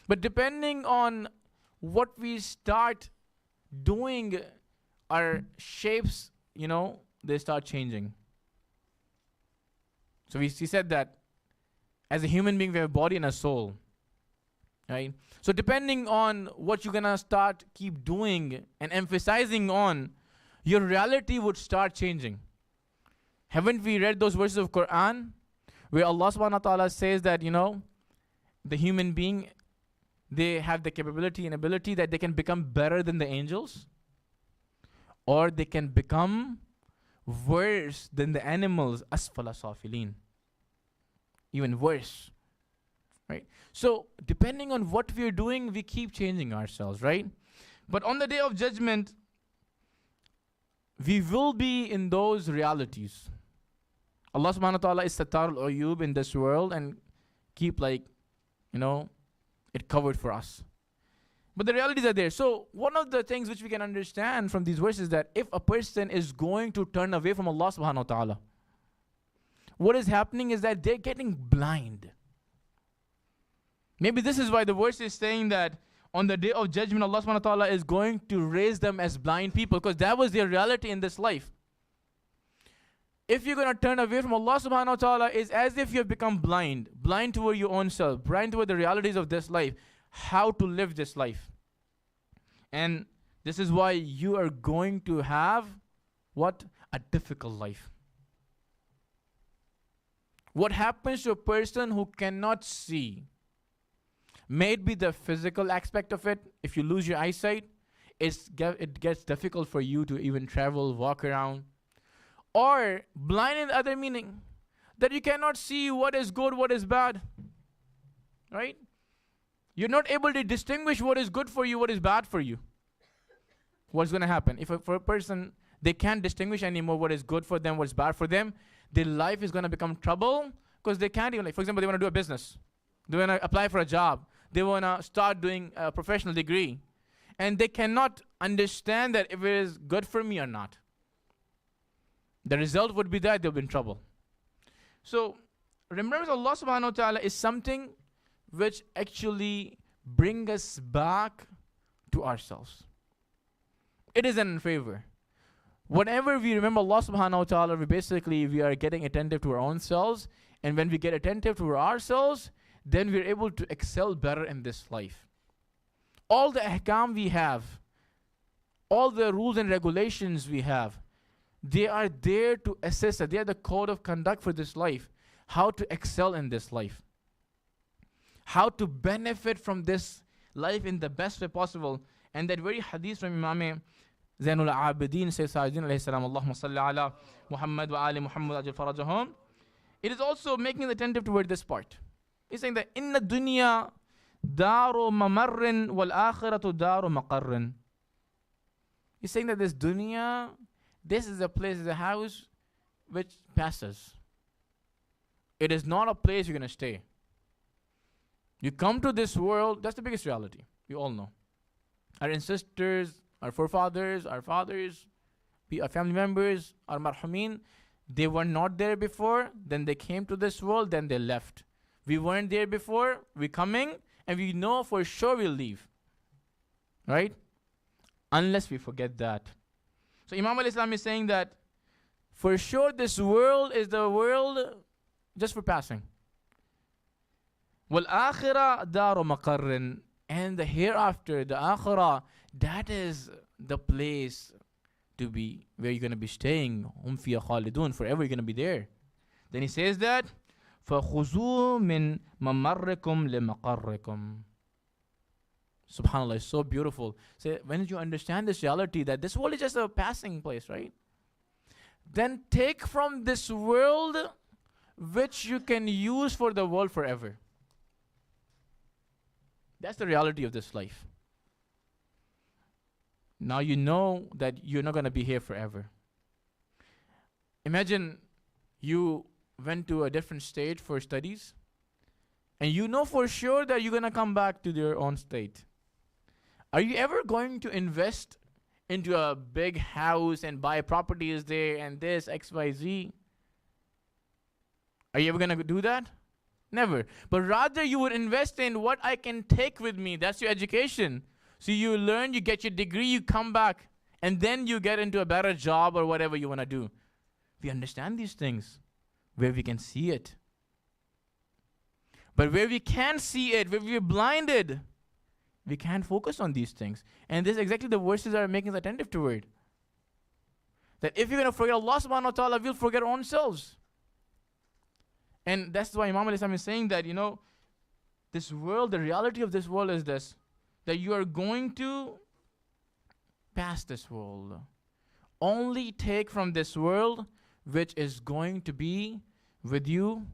But depending on what we start doing, our shapes, they start changing. So we said that as a human being, we have a body and a soul, right? So depending on what you're going to keep doing and emphasizing on, your reality would start changing. Haven't we read those verses of Quran where Allah subhanahu wa ta'ala says that, the human being, they have the capability and ability that they can become better than the angels, or they can become worse than the animals, asfala safilin. even worse, right? So depending on what we're doing, we keep changing ourselves, right? But on the day of judgment, we will be in those realities. Allah subhanahu wa ta'ala is Sattar al-Uyub in this world and keep it covered for us. But the realities are there. So one of the things which we can understand from these verses is that if a person is going to turn away from Allah subhanahu wa ta'ala, what is happening is that they're getting blind. Maybe this is why the verse is saying that on the day of judgment, Allah subhanahu wa ta'ala is going to raise them as blind people, because that was their reality in this life. If you're going to turn away from Allah subhanahu wa ta'ala, it's as if you have become blind toward your own self, blind toward the realities of this life, how to live this life. And this is why you are going to have what? A difficult life. What happens to a person who cannot see? May it be the physical aspect of it. If you lose your eyesight, it gets difficult for you to even travel, walk around. Or blind in the other meaning, that you cannot see what is good, what is bad. Right? You're not able to distinguish what is good for you, what is bad for you. What's going to happen? For a person, they can't distinguish anymore what is good for them, what's bad for them, their life is going to become trouble, because they can't even, for example, they want to do a business. They want to apply for a job. They want to start doing a professional degree. And they cannot understand that if it is good for me or not. The result would be that they'll be in trouble. So, remembrance of Allah subhanahu wa ta'ala is something which actually brings us back to ourselves. It is in favor. Whenever we remember Allah subhanahu wa ta'ala, we are getting attentive to our own selves. And when we get attentive to ourselves, then we're able to excel better in this life. All the ahkam we have, all the rules and regulations we have, they are there to assist us. They are the code of conduct for this life. How to excel in this life. How to benefit from this life in the best way possible. And that very hadith from Imam Zainul Abidin, Sayyid alayhi salam, Allahumma salli ala Muhammad wa ali Muhammad ajal farajahum. It is also making us attentive toward this part. He's saying that inna dunya daru mamarrin wal akhiratu daru maqarrin. He's saying that this dunya, this is a place, is a house which passes. It is not a place you're going to stay. You come to this world, that's the biggest reality. You all know. Our ancestors, our forefathers, our fathers, our family members, our marhameen, they were not there before, then they came to this world, then they left. We weren't there before, we're coming, and we know for sure we'll leave. Right? Unless we forget that. So Imam al-Islam is saying that for sure this world is the world just for passing. Wal akhirah daru maqarrin, and the hereafter, the akhirah, that is the place to be, where you're going to be staying. Hum fiya khalidun, forever you're going to be there. Then he says that فَخُذُوا مِن مَمَرِّكُمْ لِمَقَرِّكُمْ. SubhanAllah, it's so beautiful. So when you understand this reality that this world is just a passing place, right? Then take from this world which you can use for the world forever. That's the reality of this life. Now you know that you're not going to be here forever. Imagine you went to a different state for studies, and you know for sure that you're going to come back to your own state. Are you ever going to invest into a big house and buy properties there and this, XYZ? Are you ever going to do that? Never. But rather you would invest in what I can take with me. That's your education. So you learn, you get your degree, you come back, and then you get into a better job or whatever you want to do. We understand these things where we can see it. But where we can't see it, where we're blinded, we can't focus on these things. And this is exactly the verses are making us attentive toward. That if you're going to forget Allah subhanahu wa ta'ala, we'll forget our own selves. And that's why Imam al-Islam is saying that, this world, the reality of this world is this, that you are going to pass this world. Only take from this world which is going to be with you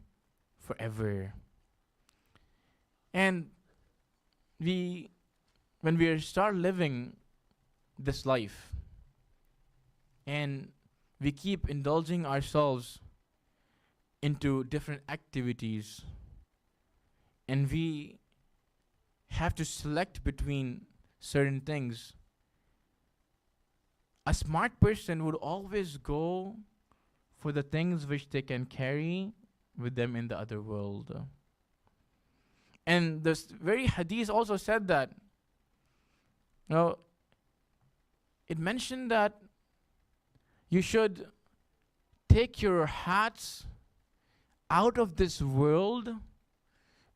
forever. And when we start living this life and we keep indulging ourselves into different activities, and we have to select between certain things, a smart person would always go for the things which they can carry with them in the other world. And this very hadith also said that, it mentioned that you should take your hats out of this world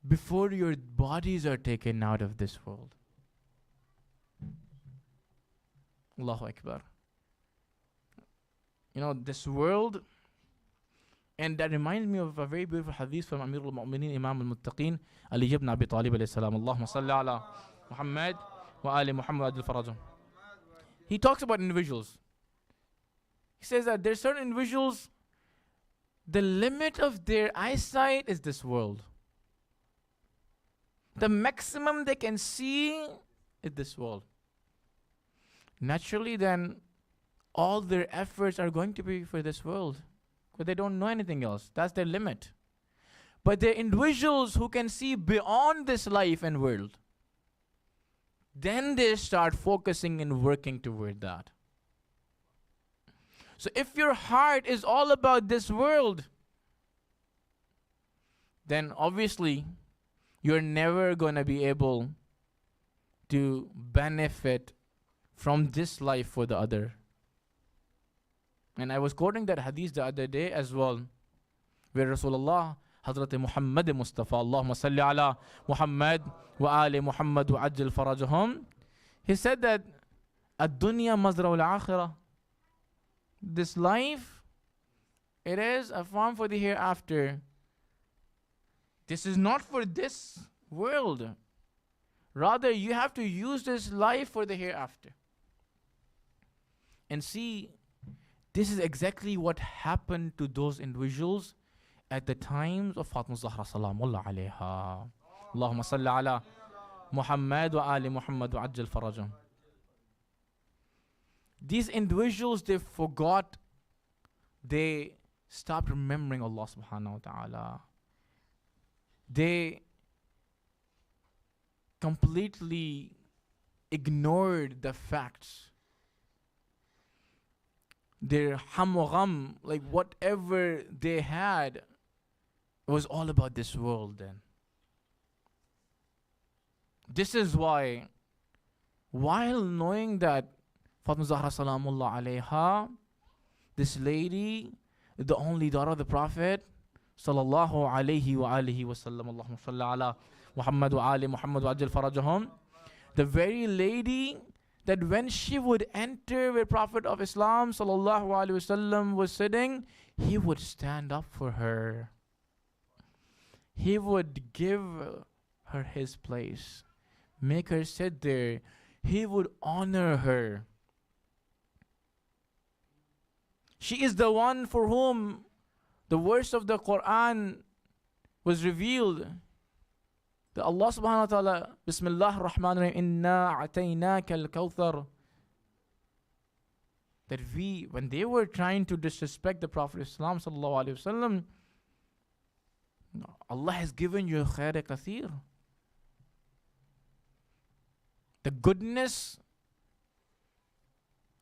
before your bodies are taken out of this world. Allahu Akbar. This world, and that reminds me of a very beautiful hadith from Amir al-Mu'mineen, Imam al-Muttaqeen, Ali ibn Abi Talib alayhi salam. Allahumma salli ala Muhammad wa ali Muhammad al-Farajum. He talks about individuals. He says that there are certain individuals, the limit of their eyesight is this world. The maximum they can see is this world. Naturally, then, all their efforts are going to be for this world, because they don't know anything else. That's their limit. But there are individuals who can see beyond this life and world. Then they start focusing and working toward that. So if your heart is all about this world, then obviously you're never going to be able to benefit from this life for the other. And I was quoting that hadith the other day as well, where Rasulullah, Hazrat Muhammad Mustafa, Allahumma salli ala Muhammad wa ali Muhammad wa ajil farajahum, he said that ad-dunya mazra'ul akhirah, this life, it is a farm for the hereafter. This is not for this world. Rather, you have to use this life for the hereafter. And see, this is exactly what happened to those individuals at the times of Fatima Zahra Salamullah alayha. Allahumma salli ala Muhammad wa ali Muhammad wa ajjal farajam. These individuals, they forgot, they stopped remembering Allah subhanahu wa ta'ala. They completely ignored the facts. Their ham wa gham, like whatever they had, it was all about this world then. This is why, while knowing that Fatima Zahra Salamullah alayha, this lady, the only daughter of the Prophet sallallahu alayhi wa alihi wa sallam, Allahumma salli ala Muhammad wa ali Muhammad wa ajil farajahum, the very lady that when she would enter where Prophet of Islam sallallahu alaihi wasallam was sitting, he would stand up for her. He would give her his place, make her sit there. He would honor her. She is the one for whom the verse of the Quran was revealed. That Allah subhanahu wa ta'ala, Bismillah ar-Rahman ar-Rahim, Inna a'taynaka al-Kawthar. That when they were trying to disrespect the Prophet of Islam sallallahu alayhi wasallam, Allah has given you khair kathir. The goodness.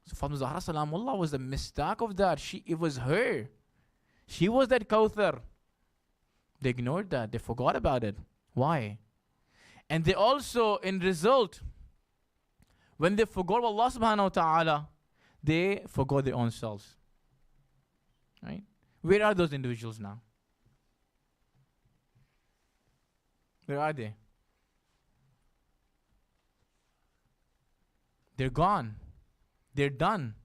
So Fatima Zahra Salamullah was the mistake of that. It was her. She was that Kawthar. They ignored that. They forgot about it. Why? And they also, in result, when they forgot Allah subhanahu wa ta'ala, they forgot their own selves. Right? Where are those individuals now? Where are they? They're gone. They're done.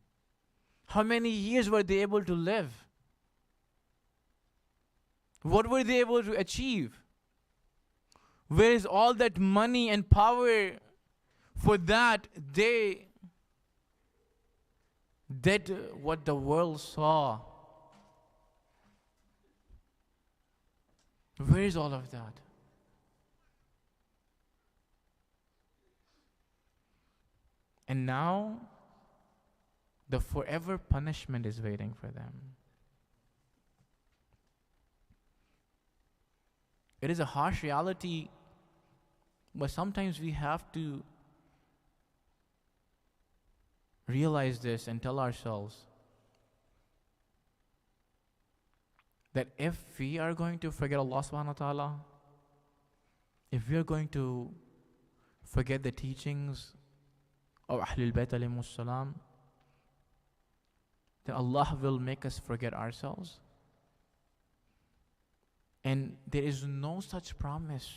How many years were they able to live? What were they able to achieve? Where is all that money and power? For that they did what the world saw. Where is all of that? And now, the forever punishment is waiting for them. It is a harsh reality, but sometimes we have to realize this and tell ourselves that if we are going to forget Allah subhanahu wa ta'ala, if we are going to forget the teachings of Ahlul Bayt alayhimus salam, then Allah will make us forget ourselves. And there is no such promise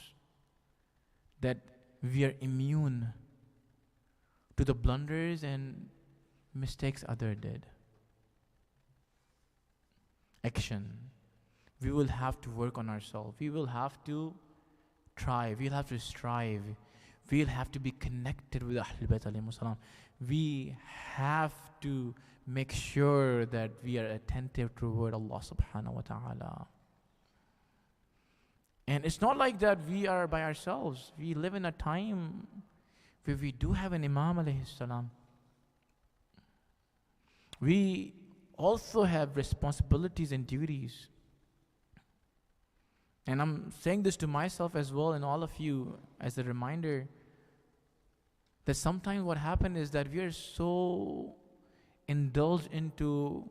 that we are immune to the blunders and mistakes others did. Action. We will have to work on ourselves. We will have to try. We'll have to strive. We'll have to be connected with Ahlul Bayt alayhimus salam. We have to make sure that we are attentive toward Allah subhanahu wa ta'ala. And it's not like that we are by ourselves. We live in a time where we do have an Imam alayhi salam. We also have responsibilities and duties. And I'm saying this to myself as well and all of you as a reminder that sometimes what happens is that we are so indulged into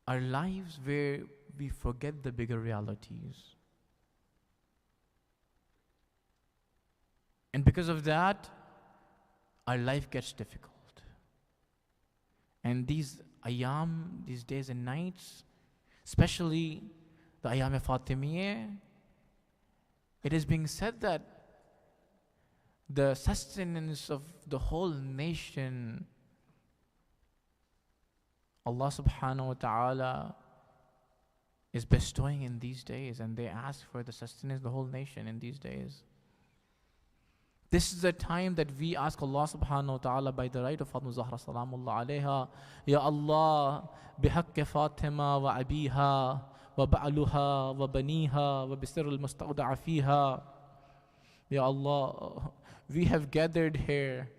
our lives where we forget the bigger realities. And because of that, our life gets difficult. And these ayam, these days and nights, especially the IABA-Fatimiyyah, it is being said that the sustenance of the whole nation, Allah subhanahu wa ta'ala is bestowing in these days, and they ask for the sustenance of the whole nation in these days. This is the time that we ask Allah subhanahu wa ta'ala by the right of Fatima Zahra salamullah alayha, Ya Allah, bihaqqi Fatima wa abiha wa ba'luha wa baniha wa bisir al-mustawda'a fiha. Ya Allah, we have gathered here.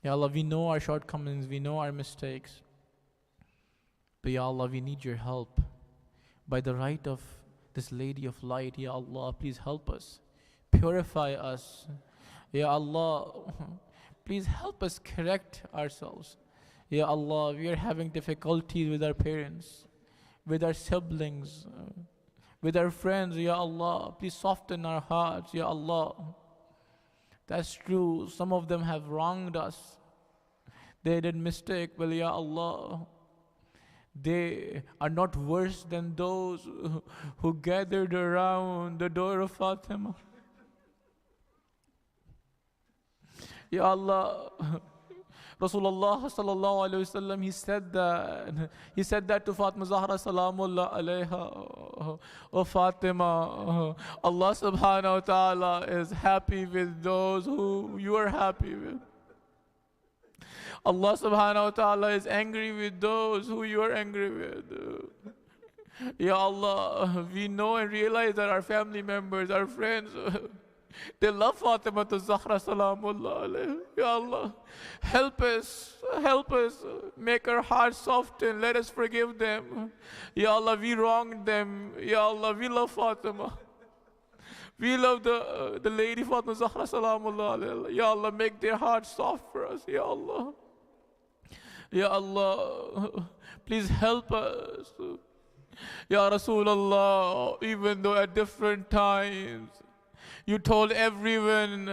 Ya Allah, we know our shortcomings, we know our mistakes. But Ya Allah, we need your help. By the right of this Lady of Light, Ya Allah, please help us. Purify us. Ya Allah, please help us correct ourselves. Ya Allah, we are having difficulties with our parents, with our siblings, with our friends. Ya Allah, please soften our hearts. Ya Allah, that's true. Some of them have wronged us. They did mistake, but Ya Allah, they are not worse than those who gathered around the door of Fatima. Ya Allah, Rasulullah sallallahu alayhi wasallam, he said that to Fatima Zahra salamullah alayha, O Fatima, Allah subhanahu wa ta'ala is happy with those who you are happy with. Allah subhanahu wa ta'ala is angry with those who you are angry with. Ya Allah, we know and realize that our family members, our friends, they love Fatima to Zahra salamullah alayha. Ya Allah, help us, make our hearts soften, let us forgive them. Ya Allah, we wronged them. Ya Allah, we love Fatima. We love the Lady Fatima Zahra salamullah alayha. Ya Allah, make their hearts soft for us. Ya Allah. Ya Allah, please help us. Ya Rasulullah, even though at different times you told everyone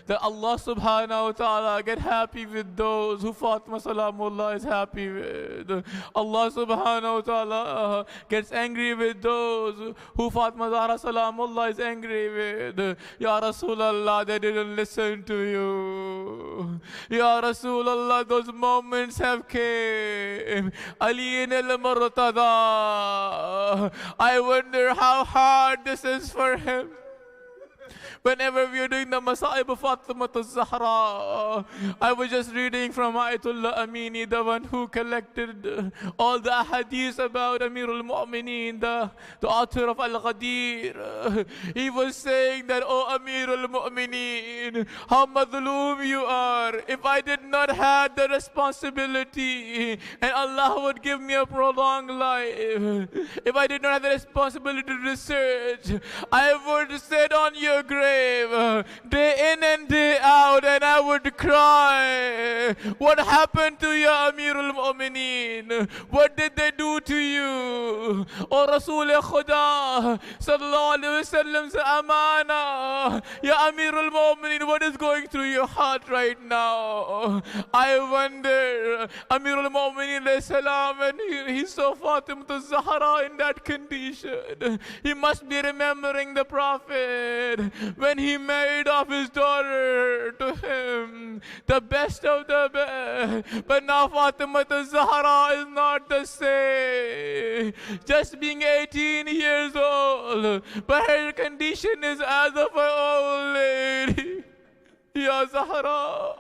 that Allah subhanahu wa ta'ala get happy with those who Fatima salamullah is happy with. Allah subhanahu wa ta'ala gets angry with those who Fatima Zahra salamullah is angry with. Ya Rasulallah, they didn't listen to you. Ya Rasulallah, those moments have came. Ali al-Murtada, I wonder how hard this is for him. whenever we are doing the Masa'ib of Fatimah Zahra, I was just reading from Ayatollah Amini, the one who collected all the hadiths about Amir al-Mu'mineen, the author of Al-Ghadir. He was saying that, oh Amir al-Mu'mineen, how madloom you are. If I did not have the responsibility and Allah would give me a prolonged life, if I did not have the responsibility to research, I would sit on your grave day in and day out and I would cry. What happened to ya Amir al-Mu'mineen? What did they do to you? O Rasul Khuda sallallahu alayhi wa sallam se amana, ya Amir al-Mu'mineen, what is going through your heart right now? I wonder, Amir al-Mu'mineen alayhi salam, when he saw Fatimah Zahra in that condition, he must be remembering the Prophet when he married off his daughter to him, the best of the best. But now Fatimah Zahra is not the same, just being 18 years old, but her condition is as of an old lady. Ya Zahra,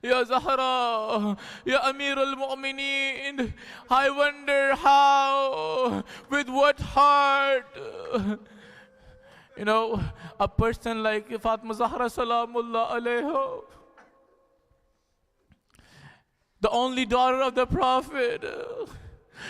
Ya Zahra, Ya Amir al-Mu'mineen, I wonder how, with what heart, you know, a person like Fatimah Zahra Salamullah alayha, the only daughter of the Prophet,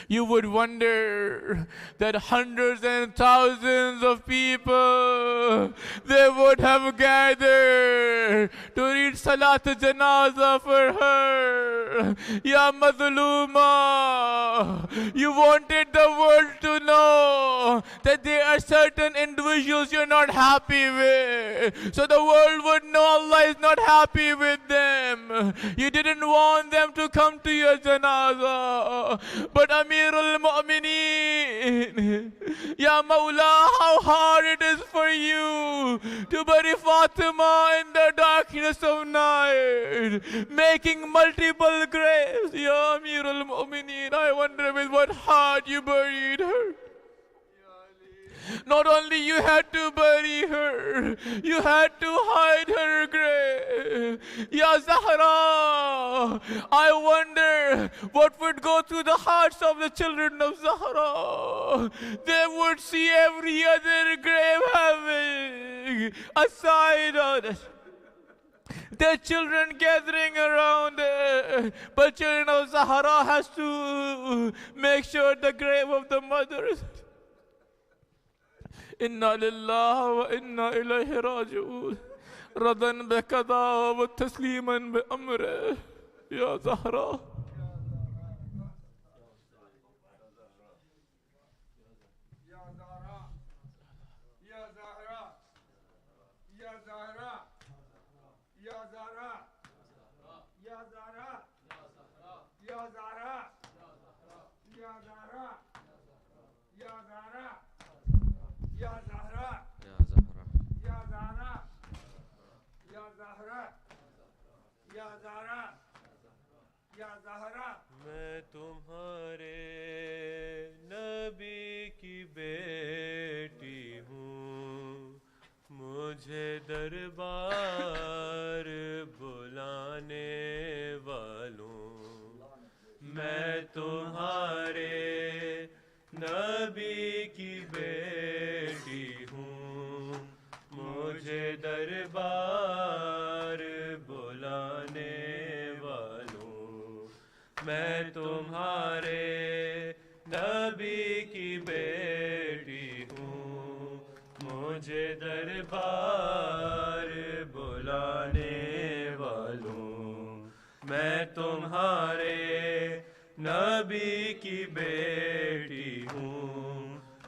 you would wonder that hundreds and thousands of people, they would have gathered to read Salat Janazah for her. Ya Madluma, you wanted the world to know that there are certain individuals you're not happy with, so the world would know Allah is not happy with them. You didn't want them to come to your janazah, but Amir al-Mu'mineen, Ya Mawla, how hard it is for you to bury Fatima in the darkness of night, making multiple graves. Ya Amir al-Mu'mineen, I wonder with what heart you buried her. Not only you had to bury her, you had to hide her grave. Ya Zahra, I wonder what would go through the hearts of the children of Zahra. They would see every other grave having a side on it, their children gathering around it, but children of Zahra has to make sure the grave of the mother is. Inna lillahi wa inna ilayhi raji'un. Radan bi qada wa tasliman bi amri. Ya Zahra. Ya Zahra. Ya Zahra. Ya Zahra. Ya Zahra. Ya Zahra. Ya Zahra. Ya Zahra. Ya Zahra. Ya Zahra, Ya Zahra, Ya Zahra, Ya Zahra, Ya Zahra. मैं तुम्हारे नबी की बेटी हूँ, मुझे दरबार बुलाने वालों, मैं तुम्हारे नबी की बेटी हूँ, मुझे दरबार बुलाने वालों, मैं तुम्हारे नबी की बेटी हूँ, मुझे दरबार बुलाने वालों, मैं तुम्हारे नबी की बेटी हूँ,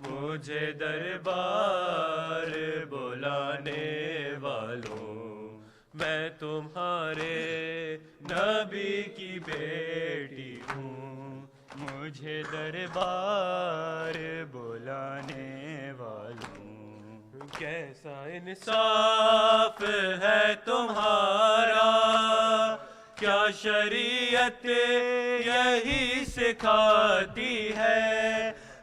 मुझे दरबार बुलाने वालों, मैं तुम्हारे नबी की बेटी हूँ, मुझे दरबार बुलाने वालों। कैसा इंसाफ है तुम्हारा, क्या शरीयत यही सिखाती है,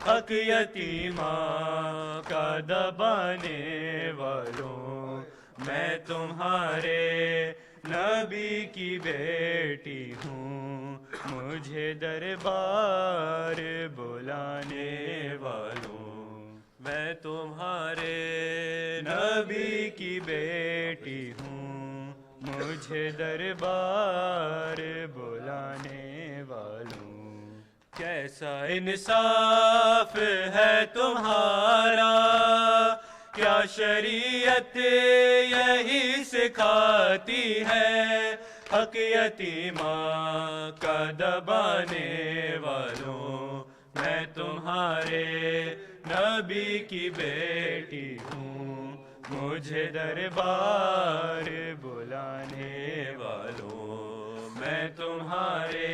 حق یتیماں کا دبانے والوں، میں تمہارے نبی کی بیٹی ہوں، مجھے دربار بلانے والوں، میں تمہارے نبی کی بیٹی ہوں، مجھے دربار بلانے والوں۔ کیسا انصاف ہے تمہارا، کیا شریعت یہی سکھاتی ہے، حق یتیماں کا دبانے والوں، میں تمہارے نبی کی بیٹی ہوں، مجھے دربار بلانے والوں، میں تمہارے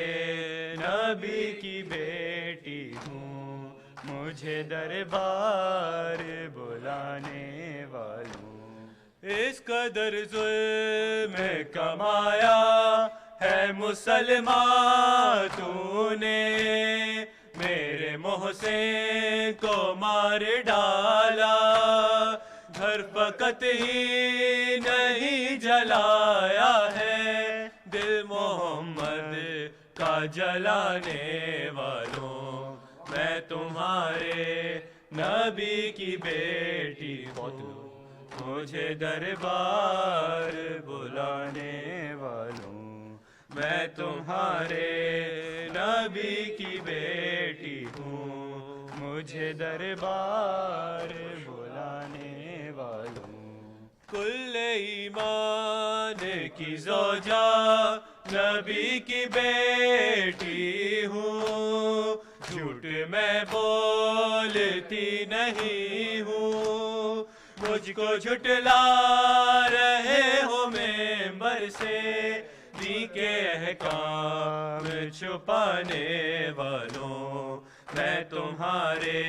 نبی کی بیٹی ہوں، مجھے دربار بلانے والوں۔ اس قدر ظلم کمایا ہے مسلمان تو نے، میرے محسن کو مار ڈالا، گھر فقط ہی نہیں جلایا ہے، دل محمد کا جلانے والوں، میں تمہارے نبی کی بیٹی ہوں، مجھے دربار بلانے والوں، میں تمہارے نبی کی بیٹی ہوں، مجھے دربار بلانے والوں۔ کل ایمان کی زوجہ نبی کی بیٹی ہوں، جھوٹ میں بولتی نہیں ہوں، مجھ کو جھٹلا رہے ہو ممبر سے، دین کے احکام چھپانے والوں، میں تمہارے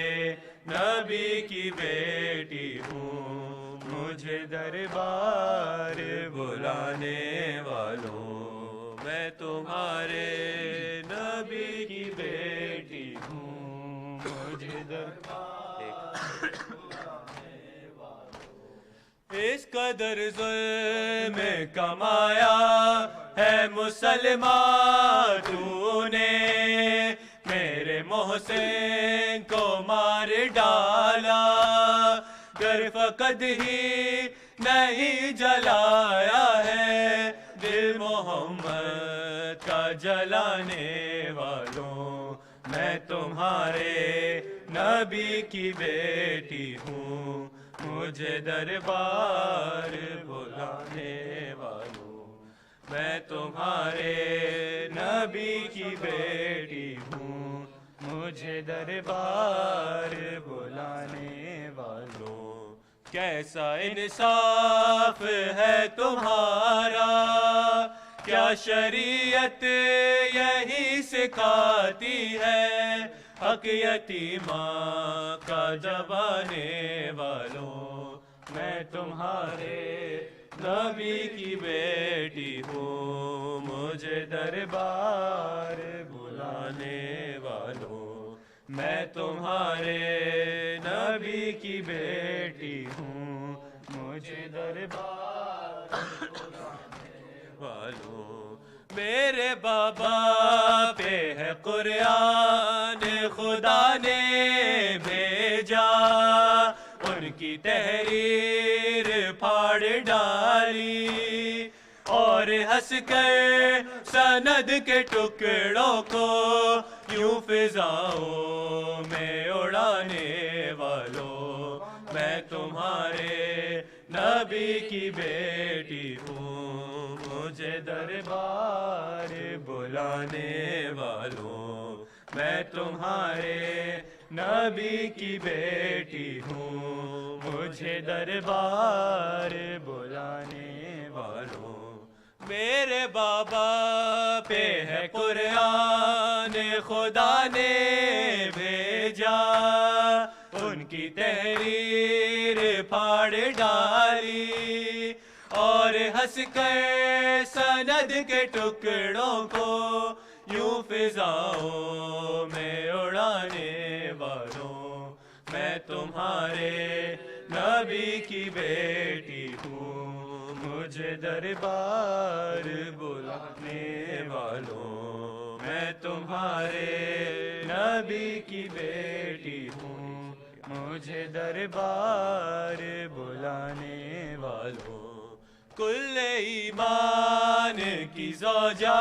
نبی کی بیٹی ہوں، مجھے دربار بلانے والوں، میں تمہارے نبی کی بیٹی ہوں، مجھے دربار بلانے والوں۔ اس قدر ظلم کمایا ہے مسلمان تو نے، میرے محسن کو مار ڈالا، گر فقط ہی نہیں جلایا ہے، دل محمد کا جلانے والوں، میں تمہارے نبی کی بیٹی ہوں، مجھے دربار بلانے والوں، میں تمہارے نبی کی بیٹی ہوں، مجھے دربار بلانے والوں۔ کیسا انصاف ہے تمہارا، کیا شریعت یہی سکھاتی ہے، حق یتیماں کا دبانے والوں، میں تمہارے نبی کی بیٹی ہوں، مجھے دربار بلانے والوں، میں تمہارے نبی کی بیٹی ہوں، مجھے دربار بلانے والوں۔ میرے بابا پہ ہے قرآن خدا نے بھیجا، ان کی تحریر پھاڑ ڈالی، اور ہنس کر سند کے ٹکڑوں کو یوں فضاؤں میں اڑانے والوں، میں تمہارے نبی کی بیٹی ہوں، مجھے دربار بلانے والوں، میں تمہارے نبی کی بیٹی ہوں، مجھے دربار بلانے والوں۔ میرے بابا پہ ہے قرآن خدا نے بھیجا، ان کی تحریر پھاڑ ڈالی، اور ہنس کر سند کے ٹکڑوں کو یوں فضاؤں میں اڑانے والوں، मैं तुम्हारे नबी की बेटी हूँ, मुझे दरबार बुलाने वालों, मैं तुम्हारे नबी की बेटी हूँ, मुझे दरबार बुलाने वालों। कुल्ले ईमान की ज़ौजा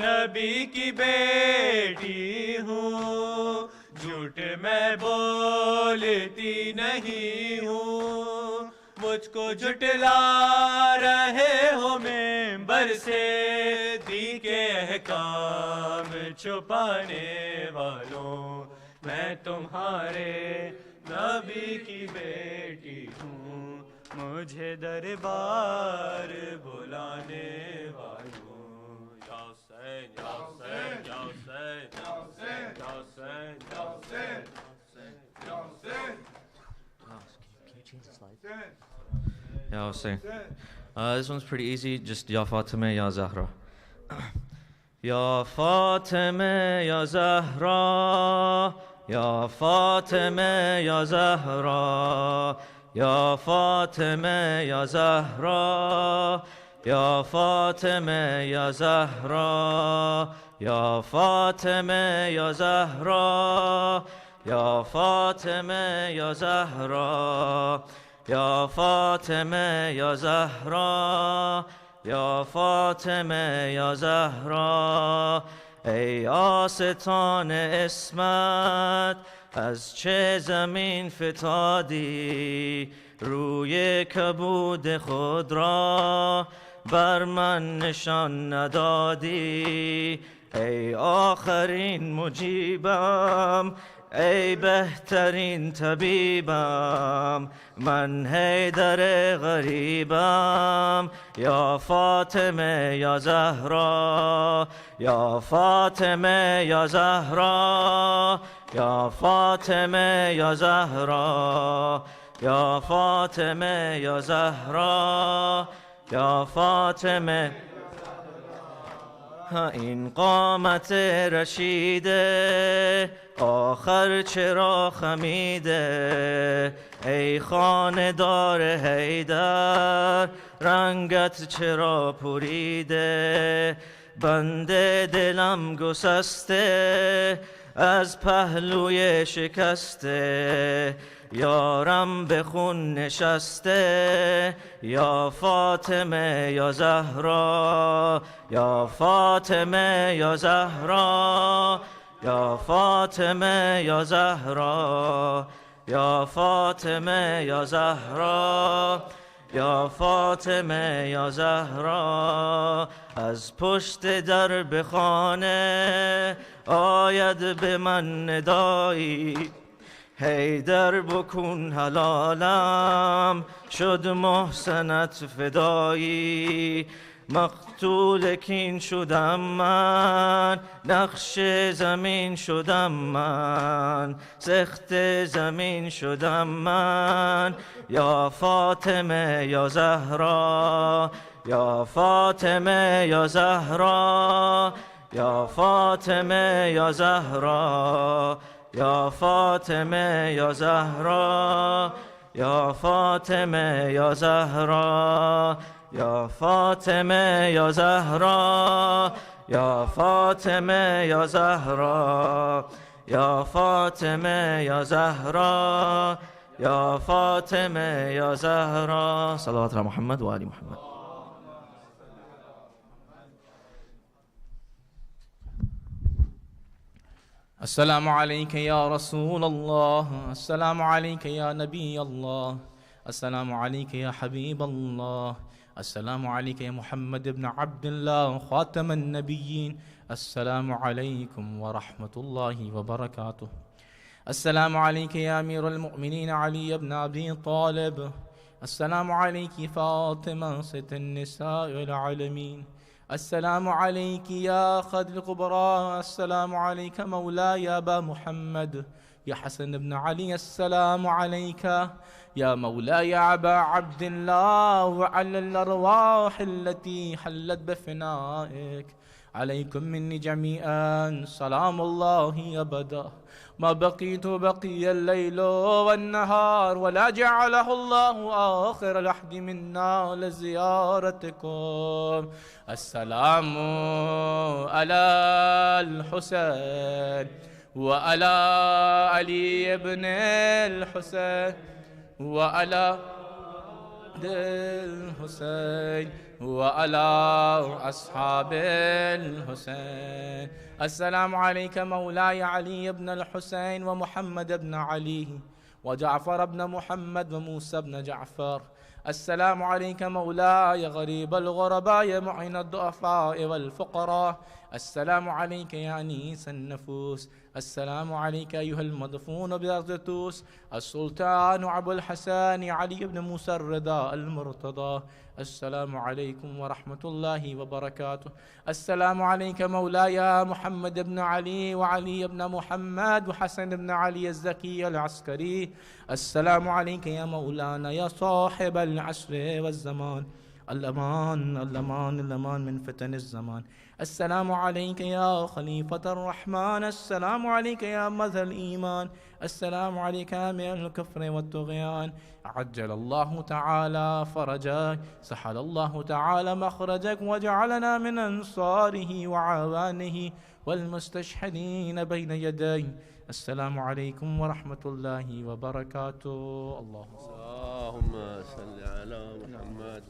नबी की बेटी हूँ, झूठ मैं बोलती नहीं हूँ, मुझको झुटला रहे हो मेंबर से दी के अहकाम छुपाने वालों, मैं तुम्हारे नबी की बेटी हूँ, मुझे दरबार बुलाने वालों। या हुसैन या हुसैन या हुसैन या हुसैन या हुसैन या हुसैन या Hussain. Can you change the slide? Yeah, I'll say. This one's pretty easy. Just Ya Fatimiyyah, Ya Zahra. Ya Fatimiyyah, Ya Zahra. Ya Fatimiyyah, Ya Zahra. Ya Fatimiyyah, Ya Zahra. Ya Fatimiyyah, Ya Zahra. Ya Fatimiyyah, Ya Zahra. Ya Fatimiyyah, Ya Zahra. Ya Fatimiyyah, Ya Zahra. Ya Fatimiyyah, Ya Zahra. ای آستان اسمت از چه زمین فتادی، روی کبود خود را بر من نشان ندادی. ای آخرین مجیبم، ای بهترین طبیبم، من حیدر غریبم. یا فاطمه یا زهرا، یا فاطمه یا زهرا، یا فاطمه یا زهرا، یا فاطمه یا زهرا، یا فاطمه. این قامت رشیده آخر چرا خمیده، ای خاندار حیدر رنگت چرا پوریده. بنده دلم گسسته از پهلوی شکسته، یارم به خون نشسته. یا فاطمه یا زهرا، یا فاطمه یا زهرا، یا فاطمه یا زهرا، یا فاطمه یا زهرا، یا فاطمه یا زهرا. از پشت در به خانه آید به من ندایی، حیدر بکن حلالم شد محسنت فدایی. مقتول کین شدم من، نقش زمین شدم من، سخت زمین شدم من. یا فاطمه یا زهرا، یا فاطمه یا زهرا، یا فاطمه یا زهرا، یا فاطمه یا زهرا، یا فاطمه یا زهرا، یا فاطمه یا زهرا، یا فاطمه یا زهرا، یا فاطمه یا زهرا، یا فاطمه یا زهرا. صلوات علی محمد و آل محمد. السلام عليك يا رسول الله، السلام عليك يا نبي الله، السلام عليك يا حبيب الله، السلام عليك يا محمد بن عبد الله خاتم النبيين. السلام عليكم ورحمة الله وبركاته. السلام عليك يا أمير المؤمنين علي بن أبي طالب. السلام عليك فاطمة ست النساء العالمين. السلام عليك يا خد الكبرى. السلام عليك مولاي أبا محمد يا حسن بن علي. السلام عليك يا مولاي أبا عبد الله وعلى الأرواح التي حلت بفنائك. عليكم مني جميعا سلام الله أبدا ما بقيت بقي الليل والنهار ولا جعله الله آخر العهد منا لزيارتكم. السلام على الحسين وعلى علي بن الحسين وعلى الحسين وعلى أصحاب الحسين. السلام عليك مولاي علي بن الحسين ومحمد بن علي وجعفر بن محمد وموسى بن جعفر. السلام عليك مولاي غريب الغرباء معين الضعفاء والفقراء. السلام عليك يا أنيس النفوس. السلام عليك أيها المدفون بأرض توس السلطان أبو الحسن علي بن موسى الرضا المرتضى. السلام عليكم ورحمة الله وبركاته. السلام عليك مولاي محمد بن علي وعلي بن محمد وحسن بن علي الزكي العسكري. السلام عليك يا مولانا يا صاحب العصر والزمان. الأمان الأمان الأمان من فتن الزمان. السلام عليك يا خليفة الرحمن. السلام عليك يا مظهر الإيمان. السلام عليك من الكفر والطغيان. عجل الله تعالى فرجك سهل الله تعالى مخرجك وجعلنا من أنصاره وعوانه والمستشهدين بين يديه. السلام عليكم ورحمة الله وبركاته. اللهم صل على محمد.